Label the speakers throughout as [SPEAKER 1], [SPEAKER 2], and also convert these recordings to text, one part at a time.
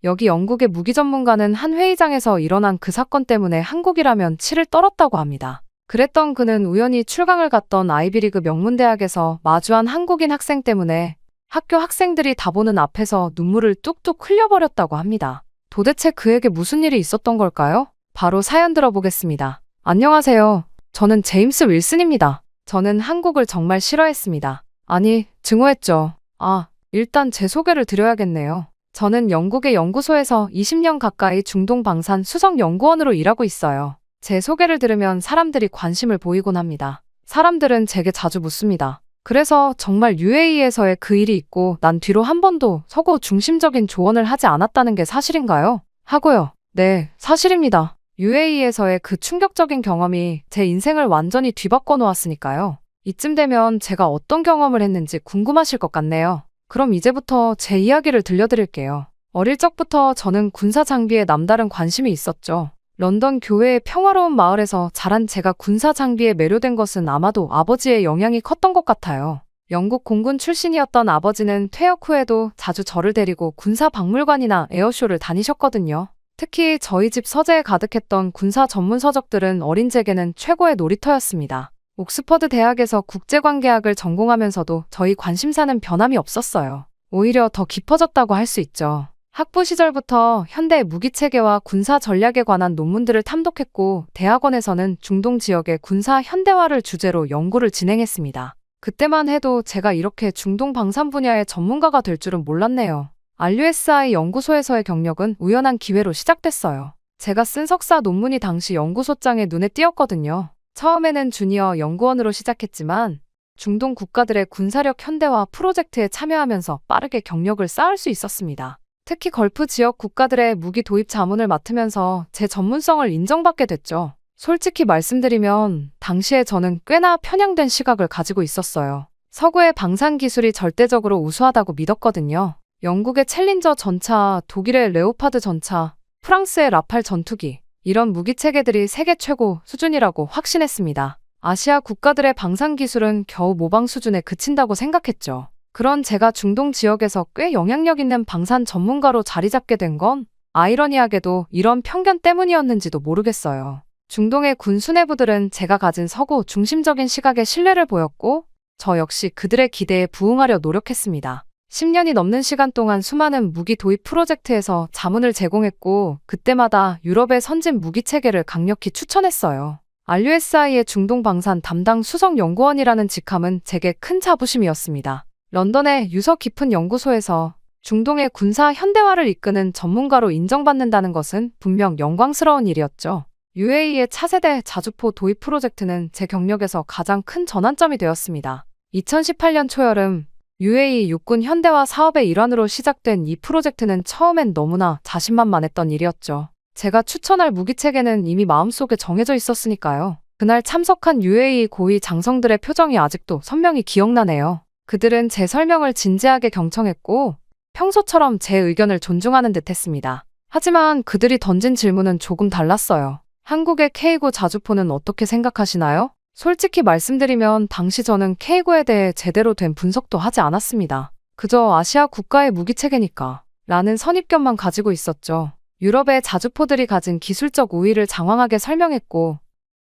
[SPEAKER 1] 여기 영국의 무기 전문가는 한 회의장에서 일어난 그 사건 때문에 한국이라면 치를 떨었다고 합니다. 그랬던 그는 우연히 출강을 갔던 아이비리그 명문대학에서 마주한 한국인 학생 때문에 학교 학생들이 다 보는 앞에서 눈물을 뚝뚝 흘려버렸다고 합니다. 도대체 그에게 무슨 일이 있었던 걸까요? 바로 사연 들어보겠습니다. 안녕하세요. 저는 제임스 윌슨입니다. 저는 한국을 정말 싫어했습니다. 아니, 증오했죠. 일단 제 소개를 드려야겠네요. 저는 영국의 연구소에서 20년 가까이 중동 방산 수석 연구원으로 일하고 있어요. 제 소개를 들으면 사람들이 관심을 보이곤 합니다. 사람들은 제게 자주 묻습니다. 그래서 정말 UAE에서의 그 일이 있고 난 뒤로 한 번도 서구 중심적인 조언을 하지 않았다는 게 사실인가요? 하고요. 네, 사실입니다. UAE에서의 그 충격적인 경험이 제 인생을 완전히 뒤바꿔 놓았으니까요. 이쯤 되면 제가 어떤 경험을 했는지 궁금하실 것 같네요. 그럼 이제부터 제 이야기를 들려드릴게요. 어릴 적부터 저는 군사 장비에 남다른 관심이 있었죠. 런던 교외의 평화로운 마을에서 자란 제가 군사 장비에 매료된 것은 아마도 아버지의 영향이 컸던 것 같아요. 영국 공군 출신이었던 아버지는 퇴역 후에도 자주 저를 데리고 군사 박물관이나 에어쇼를 다니셨거든요. 특히 저희 집 서재에 가득했던 군사 전문 서적들은 어린 제게는 최고의 놀이터였습니다. 옥스퍼드 대학에서 국제관계학을 전공하면서도 저희 관심사는 변함이 없었어요. 오히려 더 깊어졌다고 할 수 있죠. 학부 시절부터 현대 무기체계와 군사 전략에 관한 논문들을 탐독했고 대학원에서는 중동 지역의 군사 현대화를 주제로 연구를 진행했습니다. 그때만 해도 제가 이렇게 중동 방산 분야의 전문가가 될 줄은 몰랐네요. RUSI 연구소에서의 경력은 우연한 기회로 시작됐어요. 제가 쓴 석사 논문이 당시 연구소장의 눈에 띄었거든요. 처음에는 주니어 연구원으로 시작했지만 중동 국가들의 군사력 현대화 프로젝트에 참여하면서 빠르게 경력을 쌓을 수 있었습니다. 특히 걸프 지역 국가들의 무기 도입 자문을 맡으면서 제 전문성을 인정받게 됐죠. 솔직히 말씀드리면 당시에 저는 꽤나 편향된 시각을 가지고 있었어요. 서구의 방산 기술이 절대적으로 우수하다고 믿었거든요. 영국의 챌린저 전차, 독일의 레오파드 전차, 프랑스의 라팔 전투기, 이런 무기 체계들이 세계 최고 수준이라고 확신했습니다. 아시아 국가들의 방산 기술은 겨우 모방 수준에 그친다고 생각했죠. 그런 제가 중동 지역에서 꽤 영향력 있는 방산 전문가로 자리 잡게 된 건 아이러니하게도 이런 편견 때문이었는지도 모르겠어요. 중동의 군 수뇌부들은 제가 가진 서구 중심적인 시각에 신뢰를 보였고 저 역시 그들의 기대에 부응하려 노력했습니다. 10년이 넘는 시간 동안 수많은 무기 도입 프로젝트에서 자문을 제공했고 그때마다 유럽의 선진 무기 체계를 강력히 추천했어요. RUSI의 중동 방산 담당 수석 연구원이라는 직함은 제게 큰 자부심이었습니다. 런던의 유서 깊은 연구소에서 중동의 군사 현대화를 이끄는 전문가로 인정받는다는 것은 분명 영광스러운 일이었죠. UAE의 차세대 자주포 도입 프로젝트는 제 경력에서 가장 큰 전환점이 되었습니다. 2018년 초여름 UAE 육군 현대화 사업의 일환으로 시작된 이 프로젝트는 처음엔 너무나 자신만만했던 일이었죠. 제가 추천할 무기체계는 이미 마음속에 정해져 있었으니까요. 그날 참석한 UAE 고위 장성들의 표정이 아직도 선명히 기억나네요. 그들은 제 설명을 진지하게 경청했고 평소처럼 제 의견을 존중하는 듯 했습니다. 하지만 그들이 던진 질문은 조금 달랐어요. 한국의 K9 자주포는 어떻게 생각하시나요? 솔직히 말씀드리면 당시 저는 K9에 대해 제대로 된 분석도 하지 않았습니다. 그저 아시아 국가의 무기체계니까 라는 선입견만 가지고 있었죠. 유럽의 자주포들이 가진 기술적 우위를 장황하게 설명했고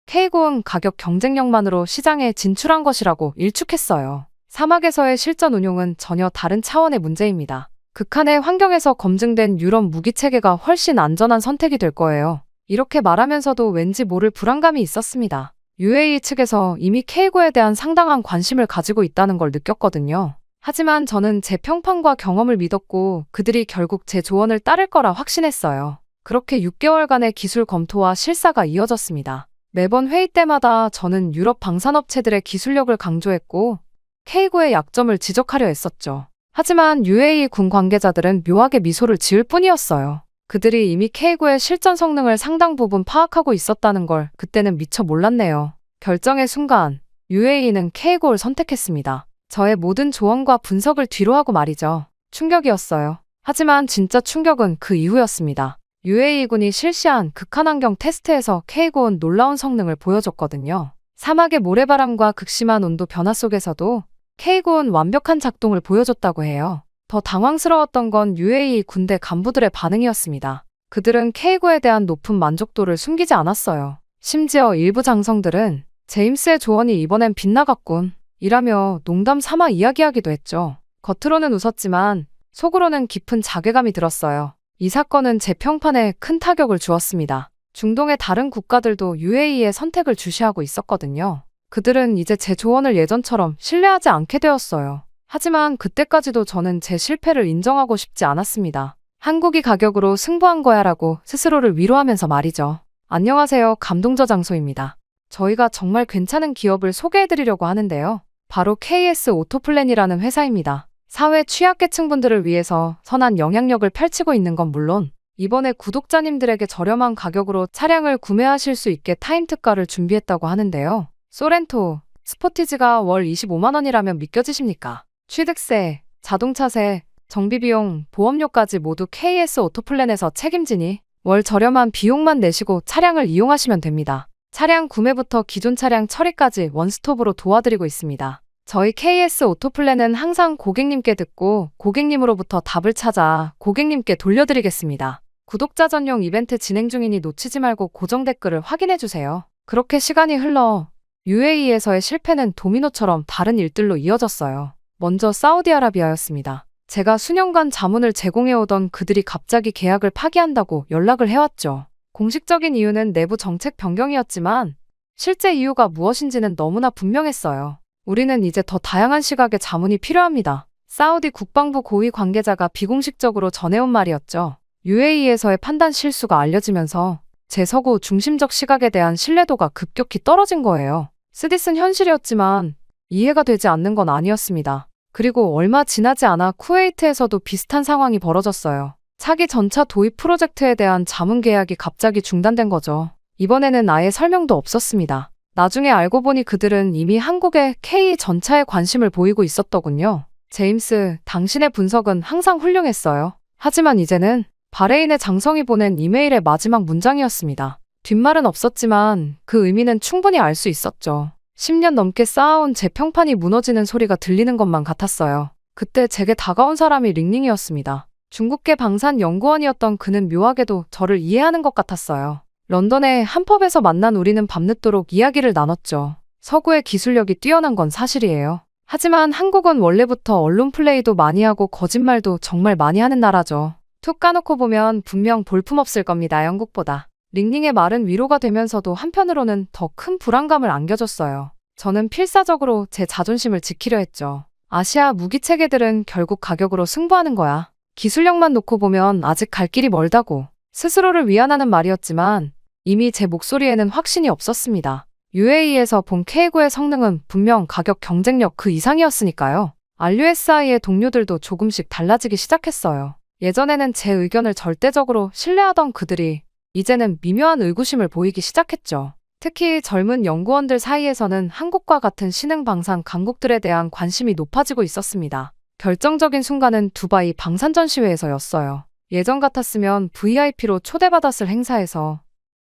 [SPEAKER 1] K9은 가격 경쟁력만으로 시장에 진출한 것이라고 일축했어요. 사막에서의 실전 운용은 전혀 다른 차원의 문제입니다. 극한의 환경에서 검증된 유럽 무기체계가 훨씬 안전한 선택이 될 거예요. 이렇게 말하면서도 왠지 모를 불안감이 있었습니다. UAE 측에서 이미 K9에 대한 상당한 관심을 가지고 있다는 걸 느꼈거든요. 하지만 저는 제 평판과 경험을 믿었고 그들이 결국 제 조언을 따를 거라 확신했어요. 그렇게 6개월간의 기술 검토와 실사가 이어졌습니다. 매번 회의 때마다 저는 유럽 방산업체들의 기술력을 강조했고 K9의 약점을 지적하려 했었죠. 하지만 UAE 군 관계자들은 묘하게 미소를 지을 뿐이었어요. 그들이 이미 K9의 실전 성능을 상당 부분 파악하고 있었다는 걸 그때는 미처 몰랐네요. 결정의 순간 UAE는 K9를 선택했습니다. 저의 모든 조언과 분석을 뒤로하고 말이죠. 충격이었어요. 하지만 진짜 충격은 그 이후였습니다. UAE군이 실시한 극한환경 테스트에서 K9는 놀라운 성능을 보여줬거든요. 사막의 모래바람과 극심한 온도 변화 속에서도 K9는 완벽한 작동을 보여줬다고 해요. 더 당황스러웠던 건 UAE 군대 간부들의 반응이었습니다. 그들은 K구에 대한 높은 만족도를 숨기지 않았어요. 심지어 일부 장성들은 제임스의 조언이 이번엔 빗나갔군 이라며 농담 삼아 이야기하기도 했죠. 겉으로는 웃었지만 속으로는 깊은 자괴감이 들었어요. 이 사건은 제 평판에 큰 타격을 주었습니다. 중동의 다른 국가들도 UAE의 선택을 주시하고 있었거든요. 그들은 이제 제 조언을 예전처럼 신뢰하지 않게 되었어요. 하지만 그때까지도 저는 제 실패를 인정하고 싶지 않았습니다. 한국이 가격으로 승부한 거야라고 스스로를 위로하면서 말이죠. 안녕하세요. 감동저 장소입니다. 저희가 정말 괜찮은 기업을 소개해드리려고 하는데요. 바로 KS 오토플랜이라는 회사입니다. 사회 취약계층분들을 위해서 선한 영향력을 펼치고 있는 건 물론 이번에 구독자님들에게 저렴한 가격으로 차량을 구매하실 수 있게 타임 특가를 준비했다고 하는데요. 소렌토, 스포티지가 월 25만 원이라면 믿겨지십니까? 취득세, 자동차세, 정비비용, 보험료까지 모두 KS 오토플랜에서 책임지니 월 저렴한 비용만 내시고 차량을 이용하시면 됩니다. 차량 구매부터 기존 차량 처리까지 원스톱으로 도와드리고 있습니다. 저희 KS 오토플랜은 항상 고객님께 듣고 고객님으로부터 답을 찾아 고객님께 돌려드리겠습니다. 구독자 전용 이벤트 진행 중이니 놓치지 말고 고정 댓글을 확인해주세요. 그렇게 시간이 흘러 UAE에서의 실패는 도미노처럼 다른 일들로 이어졌어요. 먼저 사우디아라비아였습니다. 제가 수년간 자문을 제공해오던 그들이 갑자기 계약을 파기한다고 연락을 해왔죠. 공식적인 이유는 내부 정책 변경이었지만 실제 이유가 무엇인지는 너무나 분명했어요. 우리는 이제 더 다양한 시각의 자문이 필요합니다. 사우디 국방부 고위 관계자가 비공식적으로 전해온 말이었죠. UAE에서의 판단 실수가 알려지면서 제 서구 중심적 시각에 대한 신뢰도가 급격히 떨어진 거예요. 쓰디쓴 현실이었지만 이해가 되지 않는 건 아니었습니다. 그리고 얼마 지나지 않아 쿠웨이트에서도 비슷한 상황이 벌어졌어요. 차기 전차 도입 프로젝트에 대한 자문 계약이 갑자기 중단된 거죠. 이번에는 아예 설명도 없었습니다. 나중에 알고 보니 그들은 이미 한국의 K 전차에 관심을 보이고 있었더군요. 제임스, 당신의 분석은 항상 훌륭했어요. 하지만 이제는 바레인의 장성이 보낸 이메일의 마지막 문장이었습니다. 뒷말은 없었지만 그 의미는 충분히 알 수 있었죠. 10년 넘게 쌓아온 제 평판이 무너지는 소리가 들리는 것만 같았어요. 그때 제게 다가온 사람이 링링이었습니다. 중국계 방산연구원이었던 그는 묘하게도 저를 이해하는 것 같았어요. 런던의 한 펍에서 만난 우리는 밤늦도록 이야기를 나눴죠. 서구의 기술력이 뛰어난 건 사실이에요. 하지만 한국은 원래부터 언론 플레이도 많이 하고 거짓말도 정말 많이 하는 나라죠. 툭 까놓고 보면 분명 볼품없을 겁니다. 영국보다. 링링의 말은 위로가 되면서도 한편으로는 더 큰 불안감을 안겨줬어요. 저는 필사적으로 제 자존심을 지키려 했죠. 아시아 무기 체계들은 결국 가격으로 승부하는 거야. 기술력만 놓고 보면 아직 갈 길이 멀다고. 스스로를 위안하는 말이었지만 이미 제 목소리에는 확신이 없었습니다. UAE에서 본 K구의 성능은 분명 가격 경쟁력 그 이상이었으니까요. RUSI의 동료들도 조금씩 달라지기 시작했어요. 예전에는 제 의견을 절대적으로 신뢰하던 그들이 이제는 미묘한 의구심을 보이기 시작했죠. 특히 젊은 연구원들 사이에서는 한국과 같은 신흥 방산 강국들에 대한 관심이 높아지고 있었습니다. 결정적인 순간은 두바이 방산전시회에서였어요. 예전 같았으면 VIP로 초대받았을 행사에서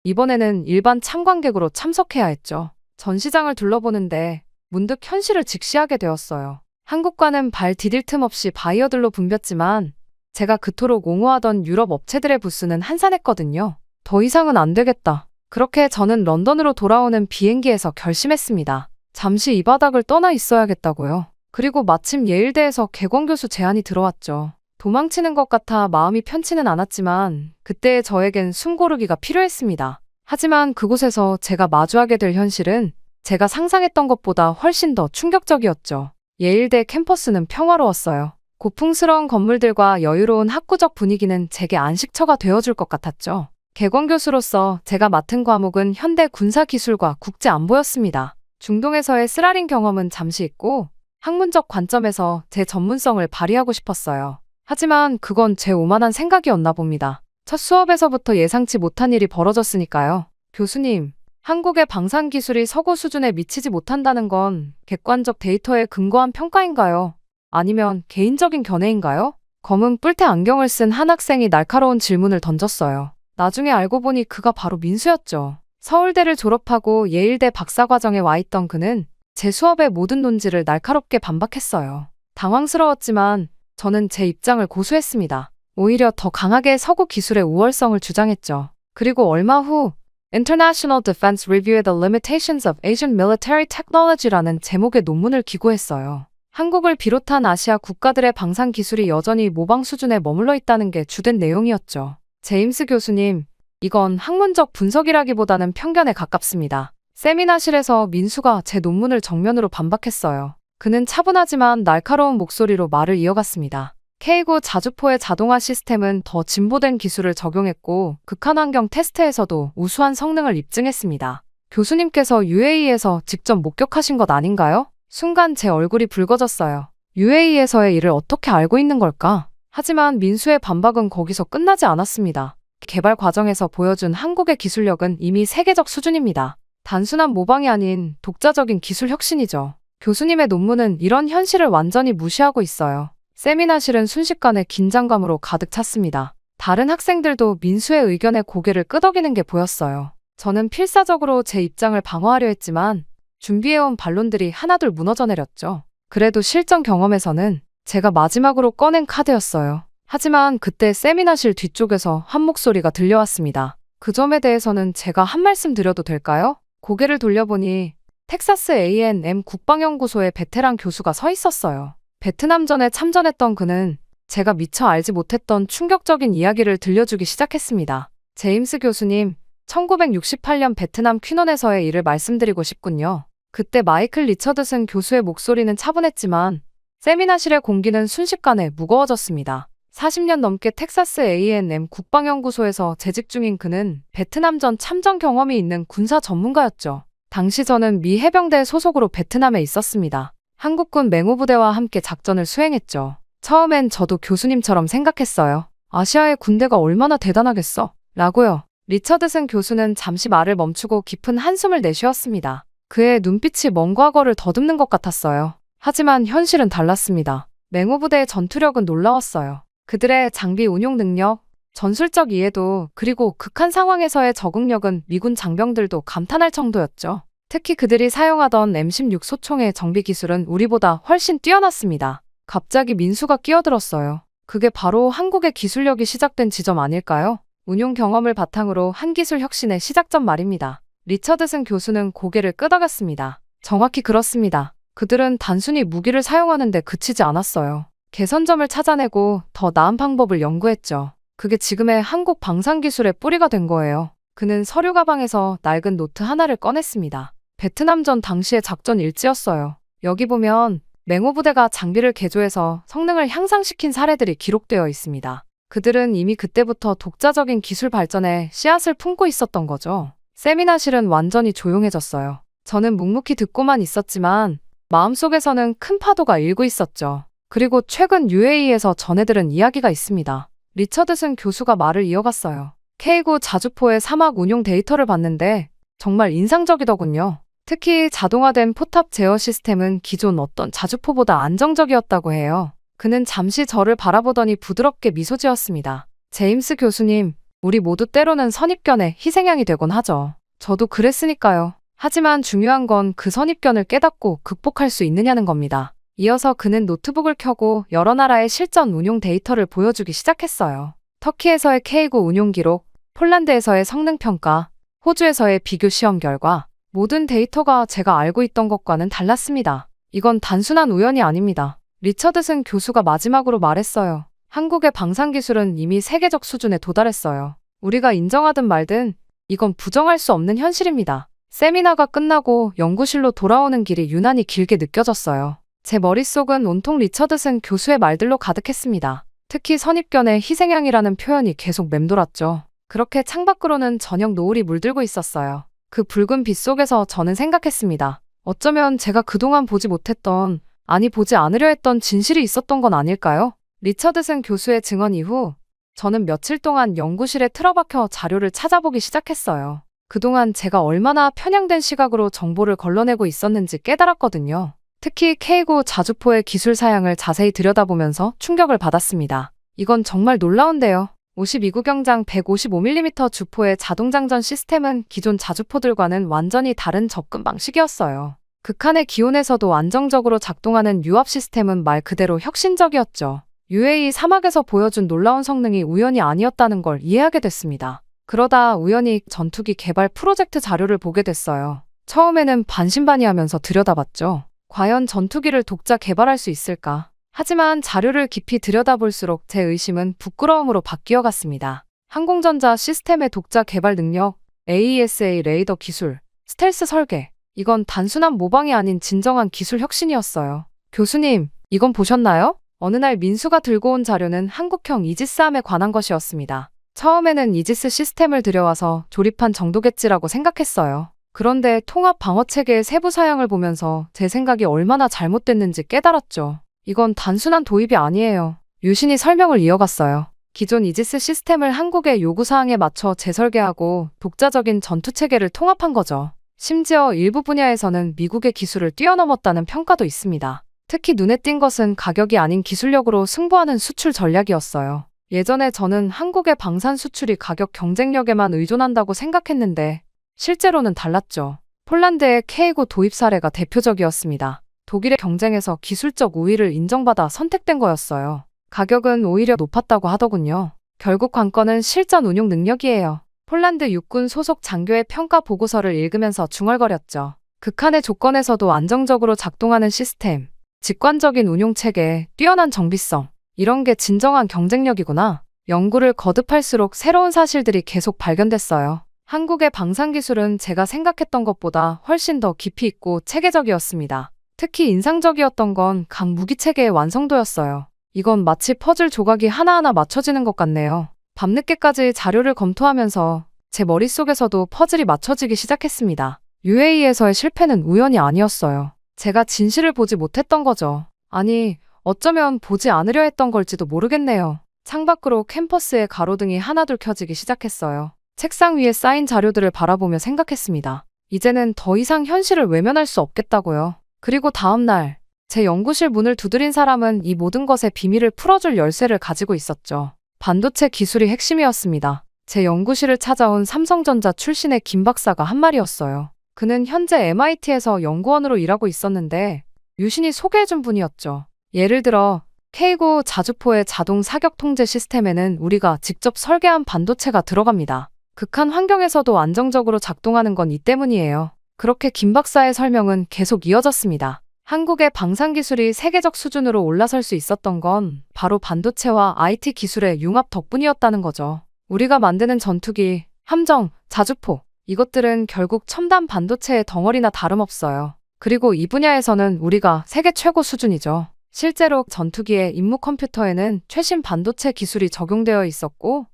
[SPEAKER 1] 이번에는 일반 참관객으로 참석해야 했죠. 전시장을 둘러보는데 문득 현실을 직시하게 되었어요. 한국과는 발 디딜 틈 없이 바이어들로 붐볐지만 제가 그토록 옹호하던 유럽 업체들의 부스는 한산했거든요. 더 이상은 안 되겠다. 그렇게 저는 런던으로 돌아오는 비행기에서 결심했습니다. 잠시 이 바닥을 떠나 있어야겠다고요. 그리고 마침 예일대에서 개건 교수 제안이 들어왔죠. 도망치는 것 같아 마음이 편치는 않았지만 그때의 저에겐 숨고르기가 필요했습니다. 하지만 그곳에서 제가 마주하게 될 현실은 제가 상상했던 것보다 훨씬 더 충격적이었죠. 예일대 캠퍼스는 평화로웠어요. 고풍스러운 건물들과 여유로운 학구적 분위기는 제게 안식처가 되어줄 것 같았죠. 개건 교수로서 제가 맡은 과목은 현대 군사기술과 국제안보였습니다. 중동에서의 쓰라린 경험은 잠시 잊고 학문적 관점에서 제 전문성을 발휘하고 싶었어요. 하지만 그건 제 오만한 생각이었나 봅니다. 첫 수업에서부터 예상치 못한 일이 벌어졌으니까요. 교수님, 한국의 방산기술이 서구 수준에 미치지 못한다는 건 객관적 데이터에 근거한 평가인가요? 아니면 개인적인 견해인가요? 검은 뿔테 안경을 쓴 한 학생이 날카로운 질문을 던졌어요. 나중에 알고 보니 그가 바로 민수였죠. 서울대를 졸업하고 예일대 박사과정에 와 있던 그는 제 수업의 모든 논지를 날카롭게 반박했어요. 당황스러웠지만 저는 제 입장을 고수했습니다. 오히려 더 강하게 서구 기술의 우월성을 주장했죠. 그리고 얼마 후 International Defense Review의 The Limitations of Asian Military Technology라는 제목의 논문을 기고했어요. 한국을 비롯한 아시아 국가들의 방산 기술이 여전히 모방 수준에 머물러 있다는 게 주된 내용이었죠. 제임스 교수님, 이건 학문적 분석이라기보다는 편견에 가깝습니다. 세미나실에서 민수가 제 논문을 정면으로 반박했어요. 그는 차분하지만 날카로운 목소리로 말을 이어갔습니다. K9 자주포의 자동화 시스템은 더 진보된 기술을 적용했고 극한환경 테스트에서도 우수한 성능을 입증했습니다. 교수님께서 UAE에서 직접 목격하신 것 아닌가요? 순간 제 얼굴이 붉어졌어요. UAE에서의 일을 어떻게 알고 있는 걸까? 하지만 민수의 반박은 거기서 끝나지 않았습니다. 개발 과정에서 보여준 한국의 기술력은 이미 세계적 수준입니다. 단순한 모방이 아닌 독자적인 기술 혁신이죠. 교수님의 논문은 이런 현실을 완전히 무시하고 있어요. 세미나실은 순식간에 긴장감으로 가득 찼습니다. 다른 학생들도 민수의 의견에 고개를 끄덕이는 게 보였어요. 저는 필사적으로 제 입장을 방어하려 했지만 준비해온 반론들이 하나둘 무너져 내렸죠. 그래도 실전 경험에서는 제가 마지막으로 꺼낸 카드였어요. 하지만 그때 세미나실 뒤쪽에서 한 목소리가 들려왔습니다. 그 점에 대해서는 제가 한 말씀 드려도 될까요? 고개를 돌려보니 텍사스 A&M 국방연구소의 베테랑 교수가 서 있었어요. 베트남전에 참전했던 그는 제가 미처 알지 못했던 충격적인 이야기를 들려주기 시작했습니다. 제임스 교수님, 1968년 베트남 퀴논에서의 일을 말씀드리고 싶군요. 그때 마이클 리처드슨 교수의 목소리는 차분했지만 세미나실의 공기는 순식간에 무거워졌습니다. 40년 넘게 텍사스 A&M 국방연구소에서 재직 중인 그는 베트남전 참전 경험이 있는 군사 전문가였죠. 당시 저는 미 해병대 소속으로 베트남에 있었습니다. 한국군 맹호부대와 함께 작전을 수행했죠. 처음엔 저도 교수님처럼 생각했어요. 아시아의 군대가 얼마나 대단하겠어? 라고요. 리처드슨 교수는 잠시 말을 멈추고 깊은 한숨을 내쉬었습니다. 그의 눈빛이 먼 과거를 더듬는 것 같았어요. 하지만 현실은 달랐습니다. 맹호부대의 전투력은 놀라웠어요. 그들의 장비 운용 능력, 전술적 이해도 그리고 극한 상황에서의 적응력은 미군 장병들도 감탄할 정도였죠. 특히 그들이 사용하던 M16 소총의 정비 기술은 우리보다 훨씬 뛰어났습니다. 갑자기 민수가 끼어들었어요. 그게 바로 한국의 기술력이 시작된 지점 아닐까요? 운용 경험을 바탕으로 한 기술 혁신의 시작점 말입니다. 리처드슨 교수는 고개를 끄덕였습니다. 정확히 그렇습니다. 그들은 단순히 무기를 사용하는데 그치지 않았어요. 개선점을 찾아내고 더 나은 방법을 연구했죠. 그게 지금의 한국 방산기술의 뿌리가 된 거예요. 그는 서류 가방에서 낡은 노트 하나를 꺼냈습니다. 베트남전 당시의 작전 일지였어요. 여기 보면 맹호부대가 장비를 개조해서 성능을 향상시킨 사례들이 기록되어 있습니다. 그들은 이미 그때부터 독자적인 기술 발전에 씨앗을 품고 있었던 거죠. 세미나실은 완전히 조용해졌어요. 저는 묵묵히 듣고만 있었지만 마음속에서는 큰 파도가 일고 있었죠. 그리고 최근 UAE에서 전해들은 이야기가 있습니다. 리처드슨 교수가 말을 이어갔어요. K9 자주포의 사막 운용 데이터를 봤는데 정말 인상적이더군요. 특히 자동화된 포탑 제어 시스템은 기존 어떤 자주포보다 안정적이었다고 해요. 그는 잠시 저를 바라보더니 부드럽게 미소 지었습니다. 제임스 교수님, 우리 모두 때로는 선입견에 희생양이 되곤 하죠. 저도 그랬으니까요. 하지만 중요한 건 그 선입견을 깨닫고 극복할 수 있느냐는 겁니다. 이어서 그는 노트북을 켜고 여러 나라의 실전 운용 데이터를 보여주기 시작했어요. 터키에서의 K9 운용 기록, 폴란드에서의 성능 평가, 호주에서의 비교 시험 결과, 모든 데이터가 제가 알고 있던 것과는 달랐습니다. 이건 단순한 우연이 아닙니다. 리처드슨 교수가 마지막으로 말했어요. 한국의 방산기술은 이미 세계적 수준에 도달했어요. 우리가 인정하든 말든 이건 부정할 수 없는 현실입니다. 세미나가 끝나고 연구실로 돌아오는 길이 유난히 길게 느껴졌어요. 제 머릿속은 온통 리처드슨 교수의 말들로 가득했습니다. 특히 선입견의 희생양이라는 표현이 계속 맴돌았죠. 그렇게 창밖으로는 저녁 노을이 물들고 있었어요. 그 붉은 빛 속에서 저는 생각했습니다. 어쩌면 제가 그동안 보지 못했던, 아니 보지 않으려 했던 진실이 있었던 건 아닐까요? 리처드슨 교수의 증언 이후 저는 며칠 동안 연구실에 틀어박혀 자료를 찾아보기 시작했어요. 그동안 제가 얼마나 편향된 시각으로 정보를 걸러내고 있었는지 깨달았거든요. 특히 K9 자주포의 기술 사양을 자세히 들여다보면서 충격을 받았습니다. 이건 정말 놀라운데요. 52구경장 155mm 주포의 자동장전 시스템은 기존 자주포들과는 완전히 다른 접근 방식이었어요. 극한의 기온에서도 안정적으로 작동하는 유압 시스템은 말 그대로 혁신적이었죠. UAE 사막에서 보여준 놀라운 성능이 우연이 아니었다는 걸 이해하게 됐습니다. 그러다 우연히 전투기 개발 프로젝트 자료를 보게 됐어요. 처음에는 반신반의하면서 들여다봤죠. 과연 전투기를 독자 개발할 수 있을까? 하지만 자료를 깊이 들여다볼수록 제 의심은 부끄러움으로 바뀌어갔습니다. 항공전자 시스템의 독자 개발 능력, AESA 레이더 기술, 스텔스 설계. 이건 단순한 모방이 아닌 진정한 기술 혁신이었어요. 교수님, 이건 보셨나요? 어느 날 민수가 들고 온 자료는 한국형 이지스함에 관한 것이었습니다. 처음에는 이지스 시스템을 들여와서 조립한 정도겠지라고 생각했어요. 그런데 통합 방어체계의 세부 사양을 보면서 제 생각이 얼마나 잘못됐는지 깨달았죠. 이건 단순한 도입이 아니에요. 유신이 설명을 이어갔어요. 기존 이지스 시스템을 한국의 요구사항에 맞춰 재설계하고 독자적인 전투체계를 통합한 거죠. 심지어 일부 분야에서는 미국의 기술을 뛰어넘었다는 평가도 있습니다. 특히 눈에 띈 것은 가격이 아닌 기술력으로 승부하는 수출 전략이었어요. 예전에 저는 한국의 방산 수출이 가격 경쟁력에만 의존한다고 생각했는데 실제로는 달랐죠. 폴란드의 K9 도입 사례가 대표적이었습니다. 독일의 경쟁에서 기술적 우위를 인정받아 선택된 거였어요. 가격은 오히려 높았다고 하더군요. 결국 관건은 실전 운용 능력이에요. 폴란드 육군 소속 장교의 평가 보고서를 읽으면서 중얼거렸죠. 극한의 조건에서도 안정적으로 작동하는 시스템, 직관적인 운용체계, 뛰어난 정비성. 이런 게 진정한 경쟁력이구나. 연구를 거듭할수록 새로운 사실들이 계속 발견됐어요. 한국의 방산기술은 제가 생각했던 것보다 훨씬 더 깊이 있고 체계적이었습니다. 특히 인상적이었던 건 각 무기체계의 완성도였어요. 이건 마치 퍼즐 조각이 하나하나 맞춰지는 것 같네요. 밤늦게까지 자료를 검토하면서 제 머릿속에서도 퍼즐이 맞춰지기 시작했습니다. UAE에서의 실패는 우연이 아니었어요. 제가 진실을 보지 못했던 거죠. 아니, 어쩌면 보지 않으려 했던 걸지도 모르겠네요. 창밖으로 캠퍼스의 가로등이 하나둘 켜지기 시작했어요. 책상 위에 쌓인 자료들을 바라보며 생각했습니다. 이제는 더 이상 현실을 외면할 수 없겠다고요. 그리고 다음 날, 제 연구실 문을 두드린 사람은 이 모든 것의 비밀을 풀어줄 열쇠를 가지고 있었죠. 반도체 기술이 핵심이었습니다. 제 연구실을 찾아온 삼성전자 출신의 김 박사가 한 말이었어요. 그는 현재 MIT에서 연구원으로 일하고 있었는데 유신이 소개해준 분이었죠. 예를 들어 K9 자주포의 자동 사격 통제 시스템에는 우리가 직접 설계한 반도체가 들어갑니다. 극한 환경에서도 안정적으로 작동하는 건 이 때문이에요. 그렇게 김 박사의 설명은 계속 이어졌습니다. 한국의 방산기술이 세계적 수준으로 올라설 수 있었던 건 바로 반도체와 IT 기술의 융합 덕분이었다는 거죠. 우리가 만드는 전투기, 함정, 자주포, 이것들은 결국 첨단 반도체의 덩어리나 다름없어요. 그리고 이 분야에서는 우리가 세계 최고 수준이죠. 실제로 전투기의 임무 컴퓨터에는 최신 반도체 기술이 적용되어 있었고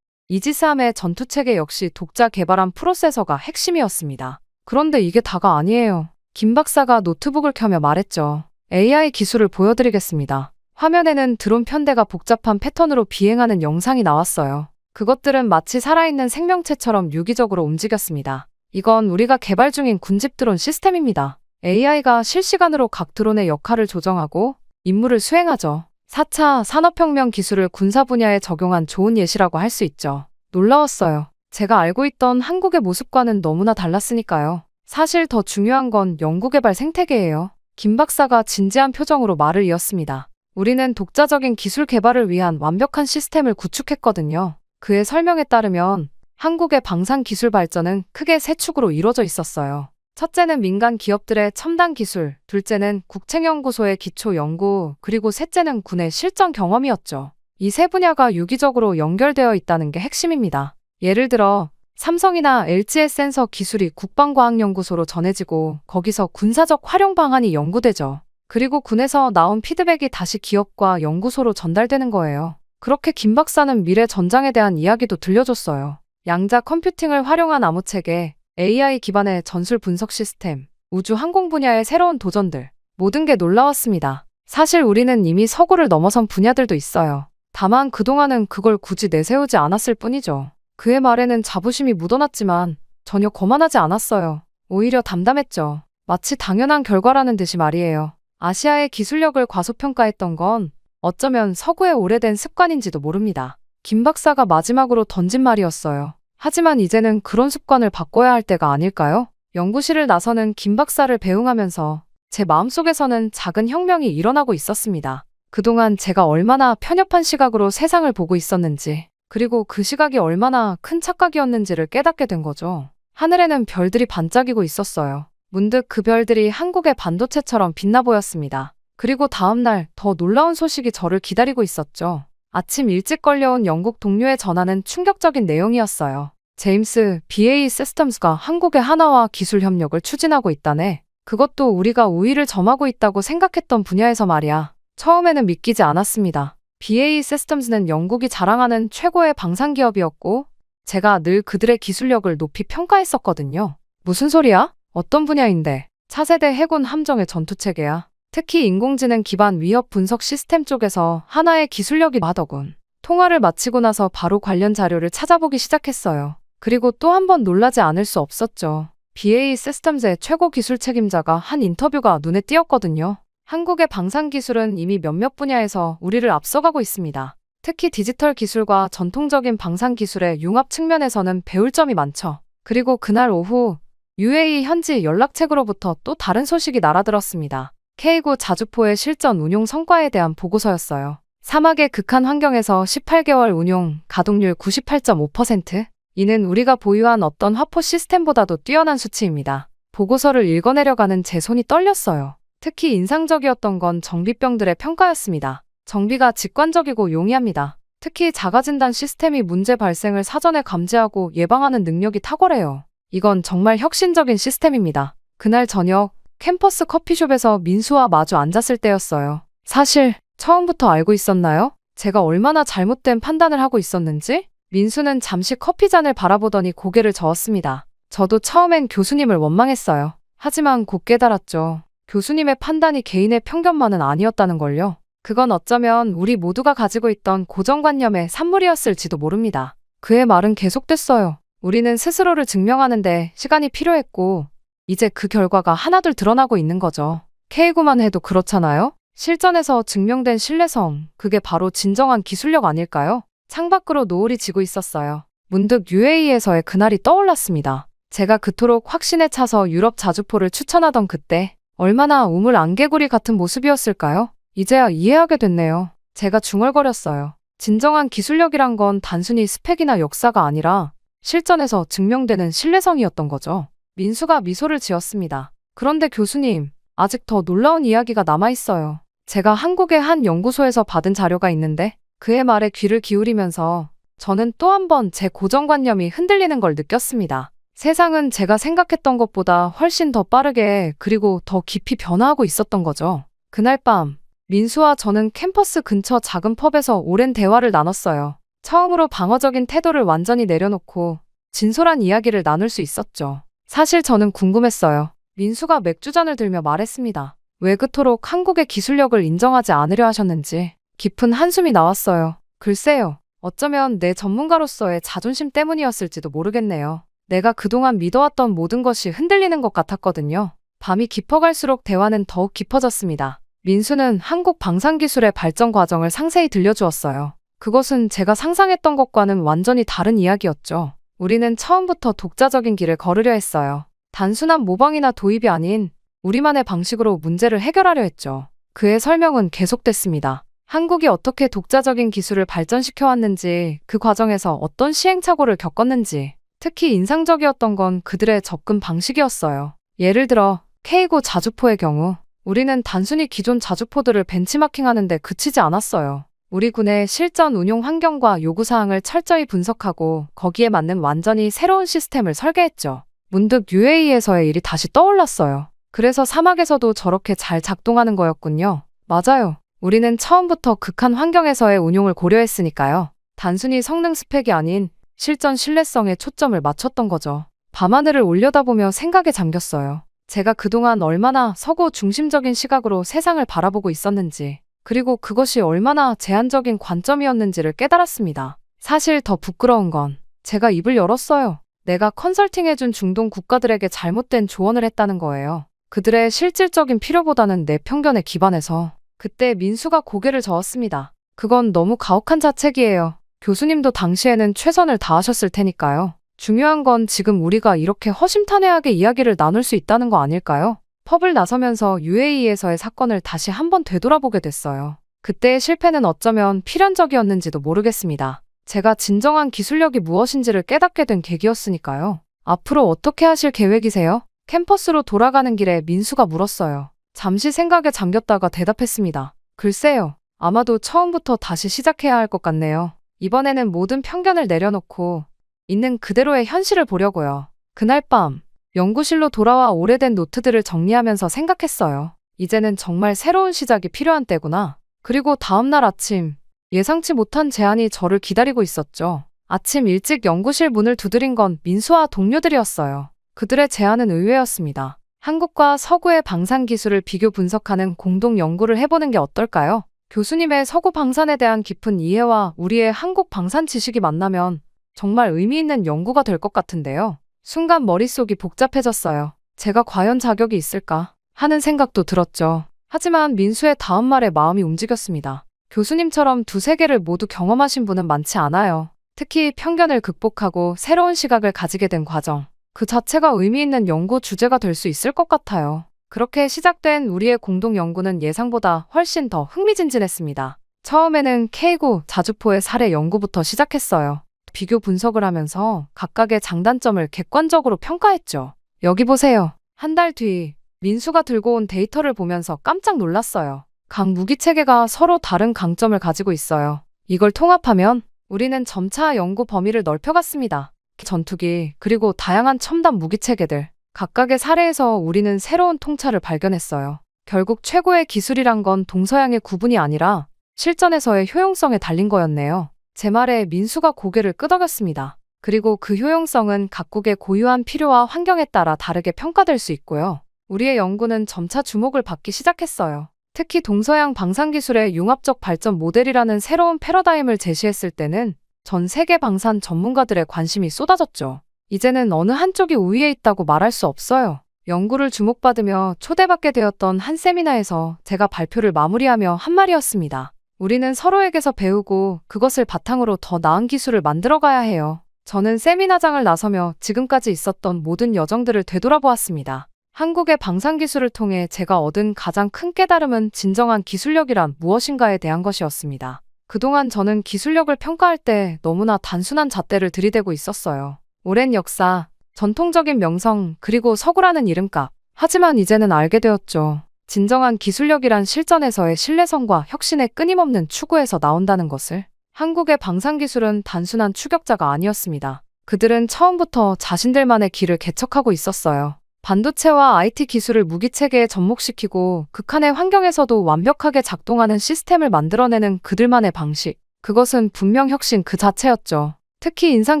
[SPEAKER 1] 이지스함의 전투체계 역시 독자 개발한 프로세서가 핵심이었습니다. 그런데 이게 다가 아니에요. 김 박사가 노트북을 켜며 말했죠. AI 기술을 보여드리겠습니다. 화면에는 드론 편대가 복잡한 패턴으로 비행하는 영상이 나왔어요. 그것들은 마치 살아있는 생명체처럼 유기적으로 움직였습니다. 이건 우리가 개발 중인 군집 드론 시스템입니다. AI가 실시간으로 각 드론의 역할을 조정하고 임무를 수행하죠. 4차 산업혁명 기술을 군사 분야에 적용한 좋은 예시라고 할 수 있죠. 놀라웠어요. 제가 알고 있던 한국의 모습과는 너무나 달랐으니까요. 사실 더 중요한 건 연구개발 생태계예요. 김 박사가 진지한 표정으로 말을 이었습니다. 우리는 독자적인 기술 개발을 위한 완벽한 시스템을 구축했거든요. 그의 설명에 따르면 한국의 방산 기술 발전은 크게 세 축으로 이루어져 있었어요. 첫째는 민간 기업들의 첨단 기술, 둘째는 국책연구소의 기초 연구, 그리고 셋째는 군의 실전 경험이었죠. 이 세 분야가 유기적으로 연결되어 있다는 게 핵심입니다. 예를 들어 삼성이나 LG의 센서 기술이 국방과학연구소로 전해지고 거기서 군사적 활용 방안이 연구되죠. 그리고 군에서 나온 피드백이 다시 기업과 연구소로 전달되는 거예요. 그렇게 김 박사는 미래 전장에 대한 이야기도 들려줬어요. 양자 컴퓨팅을 활용한 암호체계, AI 기반의 전술 분석 시스템, 우주 항공 분야의 새로운 도전들, 모든 게 놀라웠습니다. 사실 우리는 이미 서구를 넘어선 분야들도 있어요. 다만 그동안은 그걸 굳이 내세우지 않았을 뿐이죠. 그의 말에는 자부심이 묻어났지만 전혀 거만하지 않았어요. 오히려 담담했죠. 마치 당연한 결과라는 듯이 말이에요. 아시아의 기술력을 과소평가했던 건 어쩌면 서구의 오래된 습관인지도 모릅니다. 김 박사가 마지막으로 던진 말이었어요. 하지만 이제는 그런 습관을 바꿔야 할 때가 아닐까요? 연구실을 나서는 김 박사를 배웅하면서 제 마음속에서는 작은 혁명이 일어나고 있었습니다. 그동안 제가 얼마나 편협한 시각으로 세상을 보고 있었는지, 그리고 그 시각이 얼마나 큰 착각이었는지를 깨닫게 된 거죠. 하늘에는 별들이 반짝이고 있었어요. 문득 그 별들이 한국의 반도체처럼 빛나 보였습니다. 그리고 다음날 더 놀라운 소식이 저를 기다리고 있었죠. 아침 일찍 걸려온 영국 동료의 전화는 충격적인 내용이었어요. 제임스, BAE 시스템스가 한국의 하나와 기술 협력을 추진하고 있다네. 그것도 우리가 우위를 점하고 있다고 생각했던 분야에서 말이야. 처음에는 믿기지 않았습니다. BAE 시스템스는 영국이 자랑하는 최고의 방산 기업이었고, 제가 늘 그들의 기술력을 높이 평가했었거든요. 무슨 소리야? 어떤 분야인데? 차세대 해군 함정의 전투체계야. 특히 인공지능 기반 위협 분석 시스템 쪽에서 하나의 기술력이 하더군. 통화를 마치고 나서 바로 관련 자료를 찾아보기 시작했어요. 그리고 또 한 번 놀라지 않을 수 없었죠. BAE 시스템즈의 최고 기술 책임자가 한 인터뷰가 눈에 띄었거든요. 한국의 방산 기술은 이미 몇몇 분야에서 우리를 앞서가고 있습니다. 특히 디지털 기술과 전통적인 방산 기술의 융합 측면에서는 배울 점이 많죠. 그리고 그날 오후 UAE 현지 연락책으로부터 또 다른 소식이 날아들었습니다. K9 자주포의 실전 운용 성과에 대한 보고서였어요. 사막의 극한 환경에서 18개월 운용, 가동률 98.5%. 이는 우리가 보유한 어떤 화포 시스템보다도 뛰어난 수치입니다. 보고서를 읽어내려가는 제 손이 떨렸어요. 특히 인상적이었던 건 정비병들의 평가였습니다. 정비가 직관적이고 용이합니다. 특히 자가진단 시스템이 문제 발생을 사전에 감지하고 예방하는 능력이 탁월해요. 이건 정말 혁신적인 시스템입니다. 그날 저녁 캠퍼스 커피숍에서 민수와 마주 앉았을 때였어요. 사실 처음부터 알고 있었나요? 제가 얼마나 잘못된 판단을 하고 있었는지? 민수는 잠시 커피잔을 바라보더니 고개를 저었습니다. 저도 처음엔 교수님을 원망했어요. 하지만 곧 깨달았죠. 교수님의 판단이 개인의 편견만은 아니었다는 걸요. 그건 어쩌면 우리 모두가 가지고 있던 고정관념의 산물이었을지도 모릅니다. 그의 말은 계속됐어요. 우리는 스스로를 증명하는데 시간이 필요했고, 이제 그 결과가 하나둘 드러나고 있는 거죠. K9만 해도 그렇잖아요? 실전에서 증명된 신뢰성, 그게 바로 진정한 기술력 아닐까요? 창밖으로 노을이 지고 있었어요. 문득 UAE에서의 그날이 떠올랐습니다. 제가 그토록 확신에 차서 유럽 자주포를 추천하던 그때, 얼마나 우물 안개구리 같은 모습이었을까요? 이제야 이해하게 됐네요. 제가 중얼거렸어요. 진정한 기술력이란 건 단순히 스펙이나 역사가 아니라 실전에서 증명되는 신뢰성이었던 거죠. 민수가 미소를 지었습니다. 그런데 교수님, 아직 더 놀라운 이야기가 남아있어요. 제가 한국의 한 연구소에서 받은 자료가 있는데 그의 말에 귀를 기울이면서 저는 또 한 번 제 고정관념이 흔들리는 걸 느꼈습니다. 세상은 제가 생각했던 것보다 훨씬 더 빠르게 그리고 더 깊이 변화하고 있었던 거죠. 그날 밤 민수와 저는 캠퍼스 근처 작은 펍에서 오랜 대화를 나눴어요. 처음으로 방어적인 태도를 완전히 내려놓고 진솔한 이야기를 나눌 수 있었죠. 사실 저는 궁금했어요. 민수가 맥주잔을 들며 말했습니다. 왜 그토록 한국의 기술력을 인정하지 않으려 하셨는지. 깊은 한숨이 나왔어요. 글쎄요. 어쩌면 내 전문가로서의 자존심 때문이었을지도 모르겠네요. 내가 그동안 믿어왔던 모든 것이 흔들리는 것 같았거든요. 밤이 깊어갈수록 대화는 더욱 깊어졌습니다. 민수는 한국 방산기술의 발전 과정을 상세히 들려주었어요. 그것은 제가 상상했던 것과는 완전히 다른 이야기였죠. 우리는 처음부터 독자적인 길을 걸으려 했어요. 단순한 모방이나 도입이 아닌 우리만의 방식으로 문제를 해결하려 했죠. 그의 설명은 계속됐습니다. 한국이 어떻게 독자적인 기술을 발전시켜 왔는지, 그 과정에서 어떤 시행착오를 겪었는지, 특히 인상적이었던 건 그들의 접근 방식이었어요. 예를 들어 K9 자주포의 경우 우리는 단순히 기존 자주포들을 벤치마킹하는데 그치지 않았어요. 우리 군의 실전 운용 환경과 요구사항을 철저히 분석하고 거기에 맞는 완전히 새로운 시스템을 설계했죠. 문득 UAE에서의 일이 다시 떠올랐어요. 그래서 사막에서도 저렇게 잘 작동하는 거였군요. 맞아요. 우리는 처음부터 극한 환경에서의 운용을 고려했으니까요. 단순히 성능 스펙이 아닌 실전 신뢰성에 초점을 맞췄던 거죠. 밤하늘을 올려다보며 생각에 잠겼어요. 제가 그동안 얼마나 서구 중심적인 시각으로 세상을 바라보고 있었는지, 그리고 그것이 얼마나 제한적인 관점이었는지를 깨달았습니다. 사실 더 부끄러운 건 제가 입을 열었어요. 내가 컨설팅해준 중동 국가들에게 잘못된 조언을 했다는 거예요. 그들의 실질적인 필요보다는 내 편견에 기반해서. 그때 민수가 고개를 저었습니다. 그건 너무 가혹한 자책이에요. 교수님도 당시에는 최선을 다하셨을 테니까요. 중요한 건 지금 우리가 이렇게 허심탄회하게 이야기를 나눌 수 있다는 거 아닐까요? 펍을 나서면서 UAE에서의 사건을 다시 한번 되돌아보게 됐어요. 그때의 실패는 어쩌면 필연적이었는지도 모르겠습니다. 제가 진정한 기술력이 무엇인지를 깨닫게 된 계기였으니까요. 앞으로 어떻게 하실 계획이세요? 캠퍼스로 돌아가는 길에 민수가 물었어요. 잠시 생각에 잠겼다가 대답했습니다. 글쎄요. 아마도 처음부터 다시 시작해야 할 것 같네요. 이번에는 모든 편견을 내려놓고 있는 그대로의 현실을 보려고요. 그날 밤 연구실로 돌아와 오래된 노트들을 정리하면서 생각했어요. 이제는 정말 새로운 시작이 필요한 때구나. 그리고 다음날 아침 예상치 못한 제안이 저를 기다리고 있었죠. 아침 일찍 연구실 문을 두드린 건 민수와 동료들이었어요. 그들의 제안은 의외였습니다. 한국과 서구의 방산 기술을 비교 분석하는 공동 연구를 해보는 게 어떨까요? 교수님의 서구 방산에 대한 깊은 이해와 우리의 한국 방산 지식이 만나면 정말 의미 있는 연구가 될 것 같은데요. 순간 머릿속이 복잡해졌어요. 제가 과연 자격이 있을까 하는 생각도 들었죠. 하지만 민수의 다음 말에 마음이 움직였습니다. 교수님처럼 두세 개를 모두 경험하신 분은 많지 않아요. 특히 편견을 극복하고 새로운 시각을 가지게 된 과정. 그 자체가 의미 있는 연구 주제가 될 수 있을 것 같아요. 그렇게 시작된 우리의 공동 연구는 예상보다 훨씬 더 흥미진진했습니다. 처음에는 K9 자주포의 사례 연구부터 시작했어요. 비교 분석을 하면서 각각의 장단점을 객관적으로 평가했죠. 여기 보세요. 한 달 뒤 민수가 들고 온 데이터를 보면서 깜짝 놀랐어요. 각 무기 체계가 서로 다른 강점을 가지고 있어요. 이걸 통합하면 우리는 점차 연구 범위를 넓혀갔습니다. 전투기, 그리고 다양한 첨단 무기 체계들. 각각의 사례에서 우리는 새로운 통찰을 발견했어요. 결국 최고의 기술이란 건 동서양의 구분이 아니라 실전에서의 효용성에 달린 거였네요. 제 말에 민수가 고개를 끄덕였습니다. 그리고 그 효용성은 각국의 고유한 필요와 환경에 따라 다르게 평가될 수 있고요. 우리의 연구는 점차 주목을 받기 시작했어요. 특히 동서양 방산기술의 융합적 발전 모델이라는 새로운 패러다임을 제시했을 때는 전 세계 방산 전문가들의 관심이 쏟아졌죠. 이제는 어느 한쪽이 우위에 있다고 말할 수 없어요. 연구를 주목받으며 초대받게 되었던 한 세미나에서 제가 발표를 마무리하며 한 말이었습니다. 우리는 서로에게서 배우고 그것을 바탕으로 더 나은 기술을 만들어가야 해요. 저는 세미나장을 나서며 지금까지 있었던 모든 여정들을 되돌아보았습니다. 한국의 방산기술을 통해 제가 얻은 가장 큰 깨달음은 진정한 기술력이란 무엇인가에 대한 것이었습니다. 그동안 저는 기술력을 평가할 때 너무나 단순한 잣대를 들이대고 있었어요. 오랜 역사, 전통적인 명성, 그리고 서구라는 이름값. 하지만 이제는 알게 되었죠. 진정한 기술력이란 실전에서의 신뢰성과 혁신의 끊임없는 추구에서 나온다는 것을. 한국의 방산기술은 단순한 추격자가 아니었습니다. 그들은 처음부터 자신들만의 길을 개척하고 있었어요. 반도체와 IT 기술을 무기체계에 접목시키고 극한의 환경에서도 완벽하게 작동하는 시스템을 만들어내는 그들만의 방식. 그것은 분명 혁신 그 자체였죠. 특히 인상